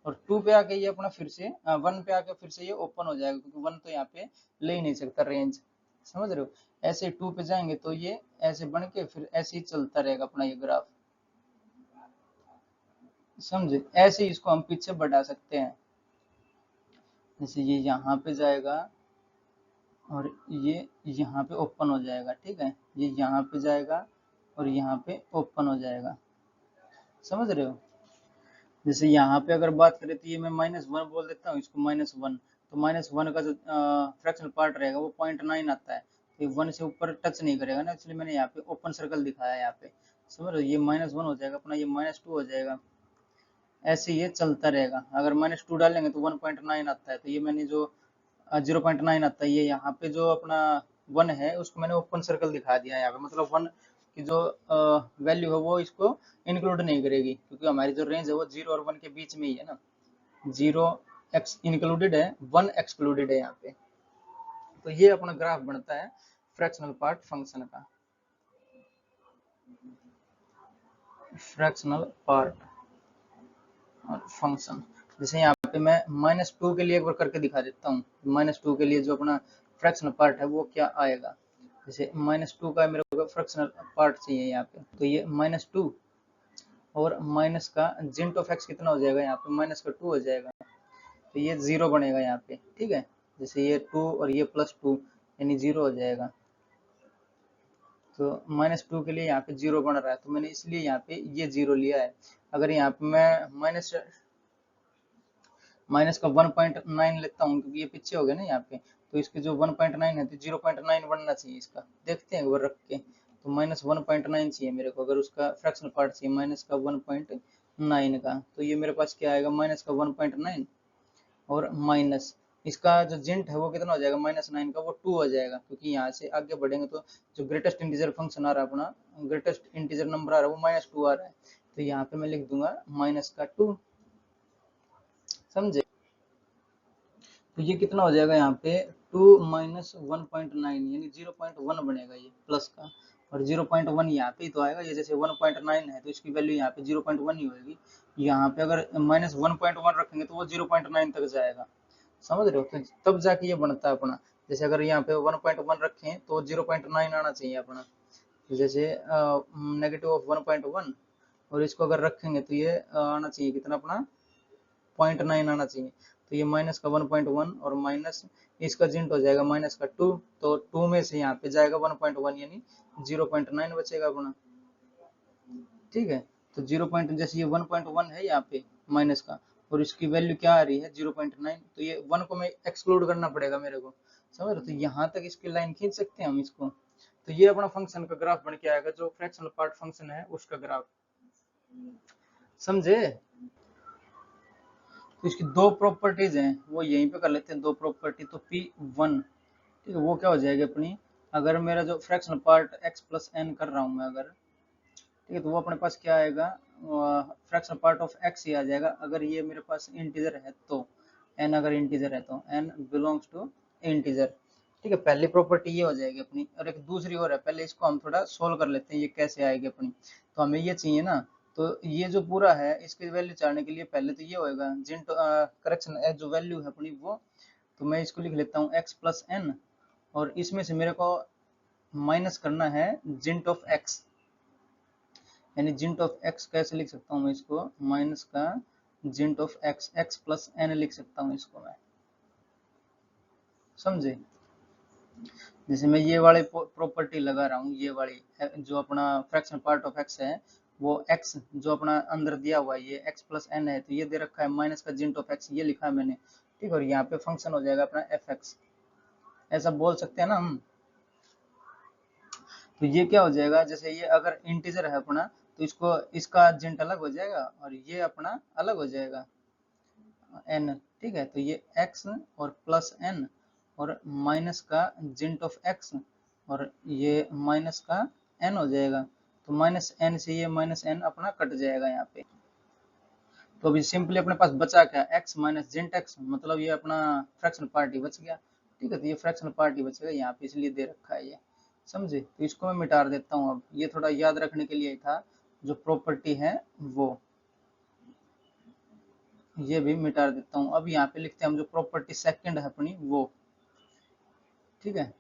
और 2 पे आके ये अपना फिर से 1 पे आके फिर से ये ओपन हो जाएगा, क्योंकि 1 तो यहाँ पे ले ही नहीं सकता रेंज, समझ रहे हो। ऐसे 2 पे जाएंगे तो ये ऐसे बन के फिर ऐसे ही चलता रहेगा अपना ये ग्राफ, समझे। ऐसे ही इसको हम पीछे बढ़ा सकते हैं, जैसे ये यहाँ पे जाएगा और ये यहाँ पे ओपन हो जाएगा, ठीक है, ये यहाँ पे जाएगा और यहाँ पे ओपन हो जाएगा, समझ रहे हो। जैसे यहाँ पे अगर बात करें तो ये मैं -1 बोल देता हूँ इसको -1, तो -1 का जो फ्रैक्शनल पार्ट रहेगा वो 0.9 आता है, तो ये 1 से ऊपर टच नहीं करेगा ना, इसलिए मैंने यहाँ पे ओपन सर्कल दिखाया है यहाँ पे, समझ रहे हो। ये -1 हो जाएगा अपना, ये -2 हो जाएगा, ऐसे ये चलता रहेगा। अगर -2 डालेंगे तो 1.9 आता है, तो ये मैंने जो 0.9 आता है, ये यहाँ पे जो अपना 1 है उसको मैंने ओपन सर्कल दिखा दिया है यहाँ पे, मतलब 1 की जो वैल्यू है वो इसको इंक्लूड नहीं करेगी, क्योंकि हमारी जो रेंज है वो 0 और 1 के बीच में ही है ना, 0 एक्स इंक्लूडेड है, 1 एक्सक्लूडेड है यहाँ पे। तो ये अपना ग्राफ बनता है फ्रैक्शनल पार्ट फंक्शन का, फ्रैक्शनल पार्ट फंक्शन। जैसे यहाँ पे मैं -2 के लिए एक बार करके दिखा देता हूँ, -2 के लिए जो अपना फ्रैक्शनल पार्ट है वो क्या आएगा। जैसे -2 का मेरे को फ्रैक्शनल पार्ट चाहिए यहाँ पे, तो ये -2 और माइनस का जिंट ऑफ एक्स कितना हो जाएगा यहाँ पे, -2 हो जाएगा, तो ये 0 बनेगा यहाँ पे, ठीक है। जैसे ये 2 और ये +2 यानी 0 हो जाएगा, तो -2 के लिए यहाँ पे 0 बन रहा है, तो मैंने इसलिए यहाँ पे ये 0 लिया है। अगर यहाँ पे मैं माइनस का 1.9 लेता हूँ, क्योंकि ये पीछे हो गया ना यहाँ पे, तो इसके जो 1.9 है तो 0.9 बनना चाहिए इसका, देखते हैं एक बार रख के। तो -1.9 चाहिए मेरे को, अगर उसका फ्रैक्शनल पार्ट चाहिए माइनस का 1.9 का, तो ये मेरे पास क्या आएगा, माइनस का 1.9 और माइनस इसका जो जिंट है वो कितना हो जाएगा, -9 का वो 2 हो जाएगा, क्योंकि यहाँ से आगे बढ़ेंगे तो जो ग्रेटेस्ट इंटीजर फंक्शन आ रहा है अपना, ग्रेटेस्ट इंटीजर नंबर आ रहा है वो -2 आ रहा है, तो यहाँ पे मैं लिख दूंगा -2, समझे। तो ये कितना हो जाएगा यहाँ पे 2 माइनस 1.9 यानी 0.1 बनेगा ये प्लस का, और 0.1 यहाँ पे तो आएगा, ये जैसे 1.9 है तो इसकी वैल्यू यहाँ पे 0.1 ही होगी। यहाँ पे अगर -1.1 रखेंगे तो वो 0.9 तक जाएगा, समझ रहे हो। तो तब जाके ये बनता है अपना, जैसे अगर यहाँ पे 1.1 रखें तो 0.9 आना चाहिए अपना, तो जैसे -1.1 और इसको अगर रखेंगे तो ये आना चाहिए कितना अपना 0.9 आना चाहिए, तो ये माइनस का 1.1 और माइनस इसका जिंट हो जाएगा -2, तो 2 में से यहाँ पे जाएगा 1.1 यानी 0.9 बचेगा अपना, ठीक है। तो 0. जैसे ये 1.1 है यहाँ पे माइनस का, और इसकी वैल्यू क्या आ रही है 0.9, तो ये 1 को मैं एक्सक्लूड करना पड़ेगा मेरे को, समझ रहे हो। तो यहाँ तक इसकी लाइन खींच सकते हैं हम इसको, तो ये अपना फंक्शन का ग्राफ बन के आएगा, जो फ्रैक्शनल पार्ट फंक्शन है उसका ग्राफ, समझे। तो इसकी दो प्रॉपर्टीज हैं, वो यहीं पे कर लेते हैं, दो प्रॉपर्टी। तो P1, ठीक है, वो क्या हो जाएगी अपनी, अगर मेरा जो fractional part x plus N कर रहा हूँ मैं अगर, ठीक है, तो वो अपने पास क्या आएगा, फ्रैक्शनल पार्ट ऑफ x ही आ जाएगा, अगर ये मेरे पास इंटीजर है तो, n अगर इंटीजर है तो n बिलोंग्स टू इंटीजर, ठीक है। पहली प्रॉपर्टी ये हो जाएगी अपनी, और एक दूसरी और है, पहले इसको हम थोड़ा सोल्व कर लेते हैं ये कैसे आएगी अपनी। तो हमें ये चाहिए ना, तो ये जो पूरा है इसकी वैल्यू चाहने के लिए पहले तो ये होएगा जिंट करेक्शन जो वैल्यू है अपनी वो, तो मैं इसको लिख लेता हूँ x प्लस एन, और इसमें से मेरे को माइनस करना है जिंट ऑफ x, यानी जिंट ऑफ x कैसे लिख सकता हूँ मैं इसको, माइनस का GINT of x, x plus n लिख सकता हूँ इसको मैं, समझे। जैसे मैं ये वाली प्रॉपर्टी लगा रहा हूँ, ये वाली जो अपना फ्रैक्शन पार्ट ऑफ x है, वो x जो अपना अंदर दिया हुआ है ये x प्लस एन है, तो ये दे रखा है माइनस का जिंट ऑफ x, ये लिखा है मैंने, ठीक। और यहाँ पे फंक्शन हो जाएगा अपना fx, ऐसा बोल सकते हैं ना हम। तो ये क्या हो जाएगा, जैसे ये अगर इंटीजर है अपना, तो इसको इसका जिंट अलग हो जाएगा और ये अपना अलग हो जाएगा n, ठीक है। तो ये x और प्लस n और माइनस का जिंट ऑफ x, और ये माइनस का n हो जाएगा, तो माइनस n से ये माइनस n अपना कट जाएगा यहाँ पे। तो अभी सिंपली अपने पास बचा क्या, x माइनस जिंट x, मतलब ये अपना फ्रैक्शनल पार्ट ही बच गया, ठीक है। तो ये फ्रैक्शनल पार्ट ही बचेगा यहाँ पे, इसलिए दे रखा है ये, समझे। तो इसको मैं मिटा देता हूँ, अब ये थोड़ा याद रखने के लिए था जो प्रॉपर्टी है वो, ये भी मिटा देता हूँ। अब यहाँ पे लिखते हैं हम जो प्रॉपर्टी सेकंड है अपनी वो, ठीक है,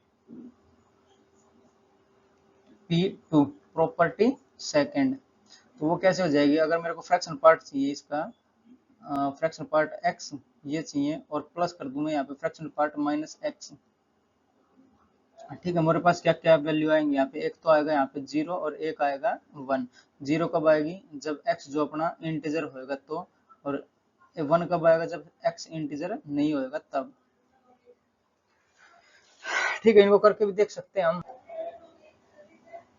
P2 प्रॉपर्टी सेकंड। तो वो कैसे हो जाएगी, अगर मेरे को फ्रैक्शन पार्ट चाहिए इसका, फ्रैक्शन पार्ट x ये चाहिए, और प्लस कर दूं मैं यहाँ पे फ्रैक्शन पार्ट माइनस x। ठीक है, मेरे पास क्या क्या वैल्यू आएंगे यहाँ पे, एक तो आएगा यहाँ पे 0 और एक आएगा 1। 0 कब आएगी, जब x जो अपना इंटीजर होएगा तो, और 1 कब आएगा, जब x इंटीजर नहीं होएगा तब। ठीक है, इनको करके भी देख सकते हैं हम।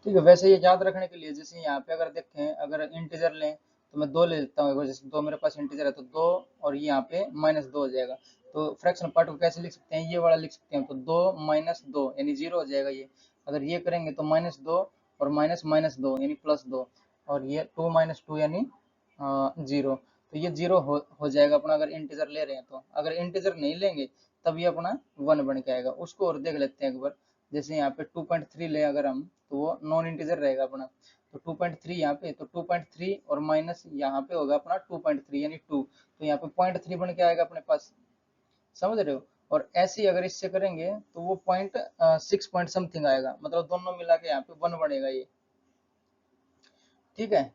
ठीक है, वैसे ये याद रखने के लिए, जैसे यहाँ पे अगर देखें, अगर इंटीजर लें तो मैं 2 ले लेता हूँ, जैसे 2 मेरे पास इंटीजर है तो 2, और ये यहाँ पे -2 हो जाएगा। तो फ्रैक्शन पार्ट को कैसे लिख सकते हैं, ये वाला लिख सकते हैं, तो 2 -2 यानी 0 हो जाएगा ये। अगर ये करेंगे तो -2 और माइनस -2 यानी +2, और ये 2 -2 यानी 0। तो ये 0 हो जाएगा अपना, अगर इंटीजर ले रहे हैं तो। अगर इंटीजर नहीं लेंगे तब ये अपना 1 बन के आएगा। उसको और देख लेते हैं एक बार, जैसे यहाँ पे 2.3 ले अगर हम, तो वो नॉन इंटीजर रहेगा अपना। तो 2.3 यहाँ पे, तो 2.3 और माइनस यहाँ पे होगा अपना 2.3 यानी 2, तो यहाँ पे 0.3 बन के आएगा अपने पास, समझ रहे हो। और ऐसे ही अगर इससे करेंगे तो वो 6 पॉइंट समथिंग आएगा, मतलब दोनों मिला के यहाँ पे 1 बनेगा ये। ठीक है,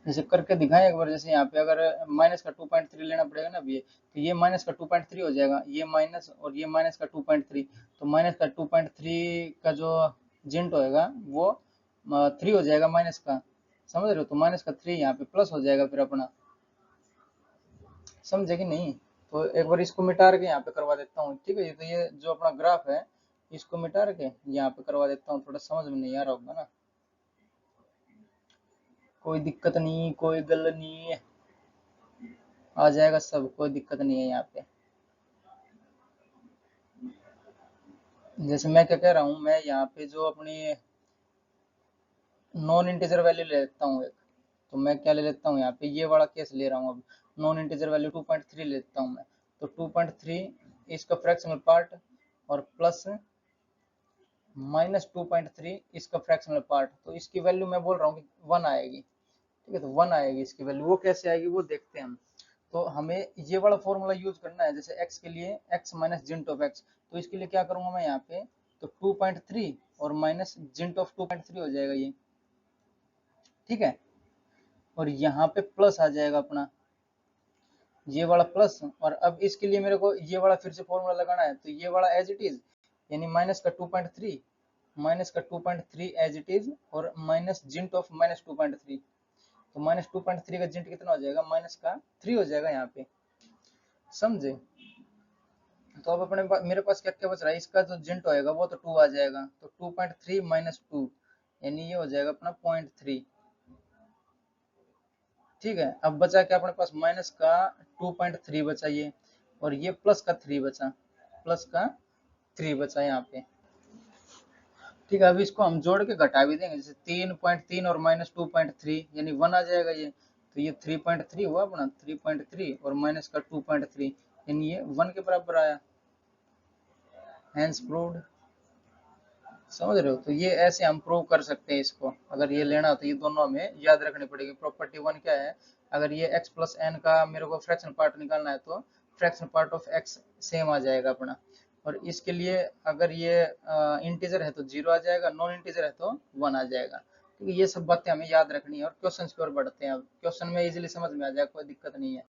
जैसे करके दिखाएं एक बार, जैसे यहाँ पे अगर माइनस का 2.3 लेना पड़ेगा ना अभी, तो ये माइनस का 2.3 हो जाएगा, ये माइनस और ये माइनस का 2.3, तो माइनस का 2.3 का जो जेंट होएगा वो 3 हो जाएगा माइनस का, समझ रहे हो। तो माइनस का 3 यहाँ पे प्लस हो जाएगा फिर अपना, समझे कि नहीं। तो एक बार इसको मिटा के यहाँ पे करवा देता हूँ, ठीक है। तो ये जो अपना ग्राफ है इसको मिटा के यहाँ पे करवा देता हूँ, थोड़ा समझ में नहीं आ रहा होगा ना, कोई दिक्कत नहीं, कोई गल नहीं, आ जाएगा सब, कोई दिक्कत नहीं है यहाँ पे। जैसे मैं क्या कह रहा हूँ, मैं यहाँ पे जो अपनी नॉन इंटीजर वैल्यू ले लेता हूँ एक, तो मैं क्या ले लेता हूँ यहाँ पे, ये वाला केस ले रहा हूँ अब। नॉन इंटीजर वैल्यू 2.3 लेता हूँ मैं, तो 2.3 इसका फ्रैक्शनल पार्ट, और प्लस -2.3 इसका फ्रैक्शनल पार्ट, तो इसकी वैल्यू मैं बोल रहा हूँ कि 1 आएगी। ठीक है, तो 1 आएगी इसकी वैल्यू। वो कैसे आएगी वो देखते हैं हम। तो हमें ये वाला फॉर्मूला यूज करना है, जैसे x के लिए x माइनस जिंट ऑफ x, तो इसके लिए क्या करूंगा मैं यहाँ पे, तो 2.3 और माइनस जिंट ऑफ 2.3 हो जाएगा ये, ठीक है। और यहाँ पे प्लस आ जाएगा अपना ये वाला प्लस, और अब इसके लिए मेरे को ये वाला फिर से फॉर्मूला लगाना है, तो ये वाला एज इट इज, यानी माइनस का 2.3, माइनस का 2.3 एज इट इज, और माइनस जिंट ऑफ -2.3, तो -2.3 का जिंट कितना हो जाएगा, माइनस का 3 हो जाएगा यहाँ पे, समझे। तो अब अपने मेरे पास क्या क्या बच रहा है, इसका जो जिंट होएगा वो तो 2 आ जाएगा, तो 2.3 -2 यानी ये हो जाएगा अपना 0.3। ठीक है, अब बचा क्या अपने पास, माइनस का 2.3 बचा ये, और ये प्लस का 3 बचा, प्लस का 3 बचा यहाँ पे। ठीक है, अब इसको हम जोड़ के घटा भी देंगे, जैसे 3.3 और -2.3 यानी 1 आ जाएगा ये, तो ये 3.3 हुआ अपना, 3.3 और माइनस का 2.3 यानी ये 1 के बराबर आया, हैंस प्रूव्ड। समझ रहे हो, तो ये ऐसे हम प्रूव कर सकते हैं इसको। अगर ये लेना हो तो ये दोनों हमें याद रखनी पड़ेगी। प्रॉपर्टी 1 क्या है, अगर ये x प्लस एन का मेरे को फ्रैक्शन पार्ट निकालना है तो fraction part of x same आ जाएगा अपना, और इसके लिए अगर ये इंटीजर है तो 0 आ जाएगा, नॉन इंटीजर है तो 1 आ जाएगा। ठीक है, ये सब बातें हमें याद रखनी है। और क्वेश्चन की ओर बढ़ते हैं, अब क्वेश्चन में इजीली समझ में आ जाएगा, कोई दिक्कत नहीं है।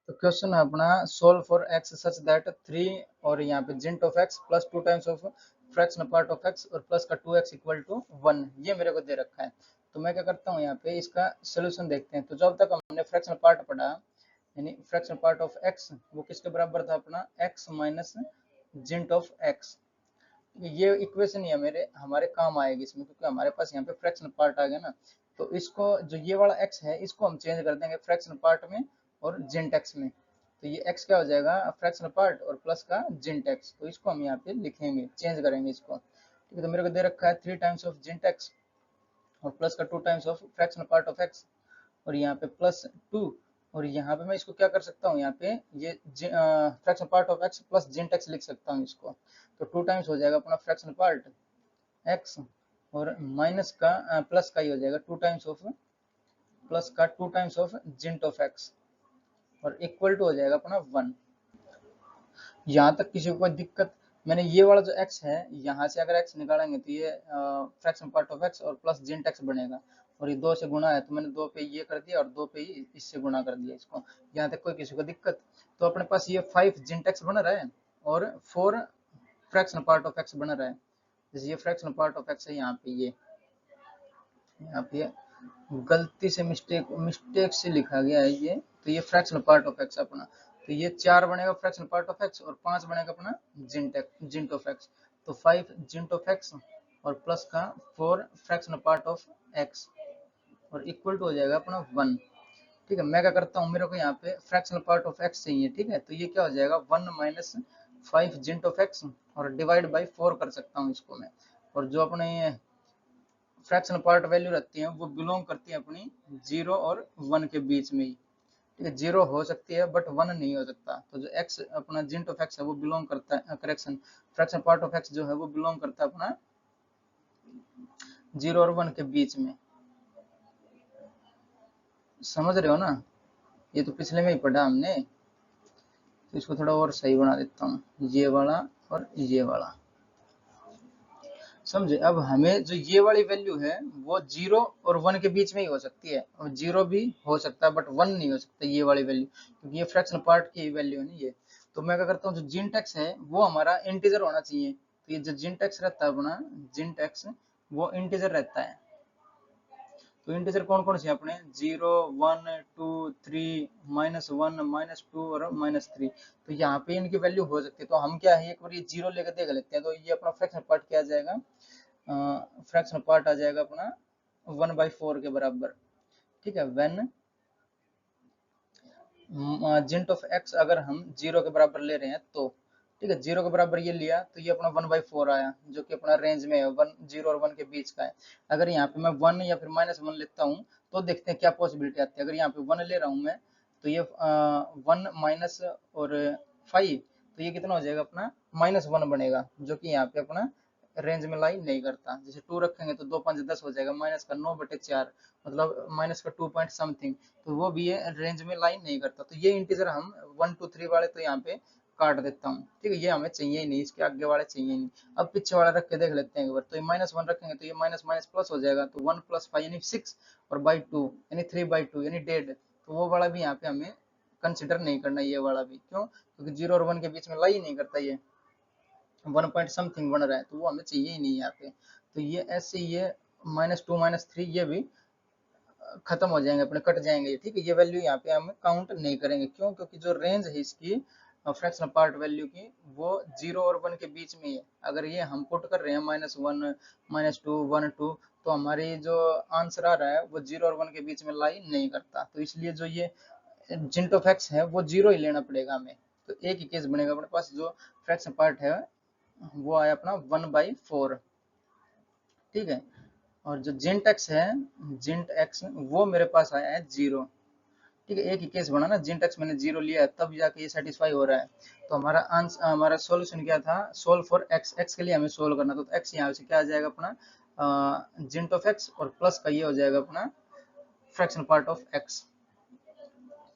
तो क्वेश्चन है अपना, solve for x such that 3 और यहाँ पे GINT of x plus 2 times of fractional part of x और प्लस का 2x इक्वल टू 1, ये मेरे को दे रखा है। तो मैं क्या करता हूँ, यहाँ पे इसका सोल्यूशन देखते हैं। तो जब तक हमने फ्रैक्शनल पार्ट पढ़ा, यानी फ्रैक्शनल पार्ट ऑफ x वो किसके बराबर था अपना, x माइनस जिंट ऑफ x। ये इक्वेशन ही मेरे हमारे काम आएगी इसमें, क्योंकि हमारे पास यहाँ पे फ्रैक्शनल पार्ट आ गया ना। तो इसको जो ये वाला x है इसको हम चेंज कर देंगे फ्रैक्शनल पार्ट में और जिंट x में। तो ये x क्या हो जाएगा, फ्रैक्शनल पार्ट और प्लस का जिंट x, तो इसको हम यहाँ पे लिखेंगे, चेंज करेंगे इसको। ठीक है, तो मेरे को दे रखा है 3 टाइम्स ऑफ जिंट x और प्लस का 2 times of fractional part of x, और यहाँ पे प्लस 2, और यहाँ पे मैं इसको क्या कर सकता हूँ, यहाँ पे ये fraction part of x plus GINT x लिख सकता हूँ इसको। तो 2 टाइम्स हो जाएगा अपना फ्रैक्शन पार्ट x और माइनस का प्लस का ही हो जाएगा 2 टाइम्स ऑफ प्लस का 2 times of GINT of x और इक्वल टू हो जाएगा अपना 1। यहाँ तक किसी को कोई दिक्कत? मैंने ये वाला जो x है यहाँ से अगर x निकालेंगे तो ये फ्रैक्शन पार्ट ऑफ x और प्लस जिंट x बनेगा और ये 2 से गुणा है तो मैंने 2 पे ये कर दिया और 2 पे ही इससे गुणा कर दिया इसको। यहाँ तक कोई किसी को दिक्कत? तो अपने पास ये 5 जिंट x बन रहा है और 4 फ्रैक्शन पार्ट ऑफ x बन रहा है। जैसे ये फ्रैक्शन पार्ट ऑफ x है यहाँ पे गलती से मिस्टेक से लिखा गया है ये, तो ये फ्रैक्शनल पार्ट ऑफ एक्स अपना, तो ये 4 बनेगा फ्रैक्शनल पार्ट ऑफ एक्स और 5 बनेगा अपना जिंट ऑफ एक्स। तो 5 जिंट ऑफ एक्स और प्लस का 4 फ्रैक्शनल पार्ट ऑफ एक्स और इक्वल टू हो जाएगा अपना 1। ठीक है, मैं क्या करता हूँ, मेरे को यहाँ पे फ्रैक्शनल पार्ट ऑफ एक्स चाहिए। ठीक है, तो ये क्या हो जाएगा 1 माइनस 5 जिंट ऑफ एक्स और डिवाइड बाई 4 कर सकता हूँ इसको मैं। और जो अपने फ्रैक्शनल पार्ट वैल्यू रहती है वो बिलोंग करती है अपनी 0 और 1 के बीच में ही। ठीक है, 0 हो सकती है बट 1 नहीं हो सकता। तो जो x अपना जिंट ऑफ x है वो बिलोंग करता है, correction, fraction part of x जो है वो बिलोंग करता है अपना 0 और 1 के बीच में। समझ रहे हो ना? ये तो पिछले में ही पढ़ा हमने, तो इसको थोड़ा और सही बना देता हूँ, ये वाला और ये वाला। समझे? अब हमें जो ये वाली वैल्यू है वो 0 और 1 के बीच में ही हो सकती है, और 0 भी हो सकता है बट 1 नहीं हो सकता ये वाली वैल्यू, क्योंकि ये फ्रैक्शन पार्ट की वैल्यू है ना ये। तो मैं क्या करता हूँ, जो जिंट एक्स है वो हमारा इंटीजर होना चाहिए। तो ये जो जिंट एक्स रहता है अपना, जिंट एक्स वो इंटीजर रहता है। तो इंटीजर कौन कौन से अपने 0 1 2 3 -1 -2 और -3। तो यहाँ पे इनकी वैल्यू हो सकती है। तो हम क्या है, एक बार ये 0 लेकर देख लेते हैं। तो ये अपना फ्रैक्शन पार्ट क्या आ जाएगा, फ्रैक्शनल पार्ट आ जाएगा अपना 1/4 के बराबर। ठीक है, व्हेन जिंट ऑफ एक्स अगर हम 0 के बराबर ले रहे हैं तो, ठीक है 0 के बराबर ये लिया तो ये अपना 1/4 आया, जो कि अपना रेंज में है 1 0 और 1 के बीच का है। अगर यहाँ पे मैं 1 या फिर -1 लेता हूँ तो देखते हैं क्या पॉसिबिलिटी आती है। अगर यहाँ पे 1 ले रहा हूँ मैं तो ये 1 माइनस और 5, तो ये कितना हो जाएगा अपना -1 बनेगा, जो कि यहाँ पे अपना रेंज में लाई नहीं करता। जैसे 2 रखेंगे तो 2 5 10 हो जाएगा, माइनस का 9/4 मतलब माइनस का 2 पॉइंट समथिंग, तो वो भी ये रेंज में लाइन नहीं करता। तो ये इंटीजर हम 1 2 3 वाले तो यहाँ पे काट देता हूँ। ठीक है, ये हमें चाहिए ही नहीं, इसके आगे वाले चाहिए नहीं। अब पीछे वाला रख के देख लेते हैं एक बार। तो ये -1 रखेंगे तो ये माइनस माइनस प्लस हो जाएगा, तो 1 + 5 यानी 6 और बाई 2 यानी 3/2 यानी डेढ़। तो वो वाला भी यहाँ पे हमें कंसिडर नहीं करना, ये वाला भी। क्यों? क्योंकि 0 और 1 के बीच में लाई नहीं करता, ये 1 पॉइंट समथिंग बन रहा है, तो वो हमें चाहिए ही नहीं यहाँ पे। तो ये ऐसे ये -2 -3 ये भी खत्म हो जाएंगे अपने, कट जाएंगे। ठीक है, ये वैल्यू यहाँ पे हम काउंट नहीं करेंगे। क्यों? क्योंकि जो रेंज है इसकी फ्रैक्शनल पार्ट वैल्यू की वो 0 और 1 के बीच में ही है। अगर ये हम पुट कर रहे हैं -1 -2 1 2, तो हमारी जो आंसर आ रहा है वो 0 और 1 के बीच में लाई नहीं करता। तो इसलिए जो ये जिंट ऑफ एक्स है वो 0 ही लेना पड़ेगा हमें। तो एक ही केस बनेगा अपने पास, जो फ्रैक्शन पार्ट है वो आया अपना 1/4। ठीक है, और जो जिंट एक्स है, जिंट एक्स वो मेरे पास आया है 0। ठीक है, एक ही केस बना ना, जिंट एक्स मैंने 0 लिया है तब जाके ये सेटिस्फाई हो रहा है। तो हमारा आंसर, हमारा सॉल्यूशन क्या था, सोल्व फॉर एक्स, एक्स के लिए हमें सोल्व करना था। तो एक्स यहाँ से क्या आ जाएगा अपना जिंट ऑफ एक्स और प्लस का ये हो जाएगा अपना फ्रैक्शन पार्ट ऑफ एक्स।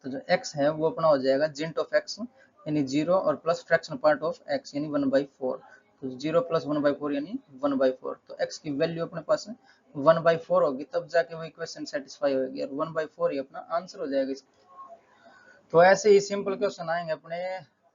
तो जो x है वो अपना हो जाएगा जिंट ऑफ x यानी 0 और plus fraction part of x यानी 1/4। तो 0 + 1/4 यानी 1/4। तो x की वैल्यू अपने पास 1/4 होगी, तब जाके वो इक्वेशन सेटिस्फाई होगी, और 1/4 ही अपना आंसर हो जाएगा इसका। तो ऐसे ही सिंपल क्वेश्चन आएंगे अपने।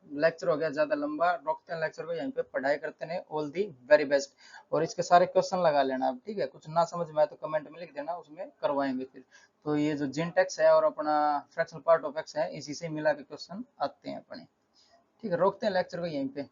लेक्चर हो गया ज्यादा लंबा, रोकते हैं लेक्चर को यहीं पे, पढ़ाई करते हैं। All the very best. और इसके सारे क्वेश्चन लगा लेना आप। ठीक है, कुछ ना समझ में आए तो कमेंट में लिख देना, उसमें करवाएंगे फिर। तो ये जो जिंट एक्स है और अपना फ्रैक्शनल पार्ट ऑफ एक्स है, इसी से मिला के क्वेश्चन आते हैं अपने। ठीक है, रोकते हैं लेक्चर को यहीं पे।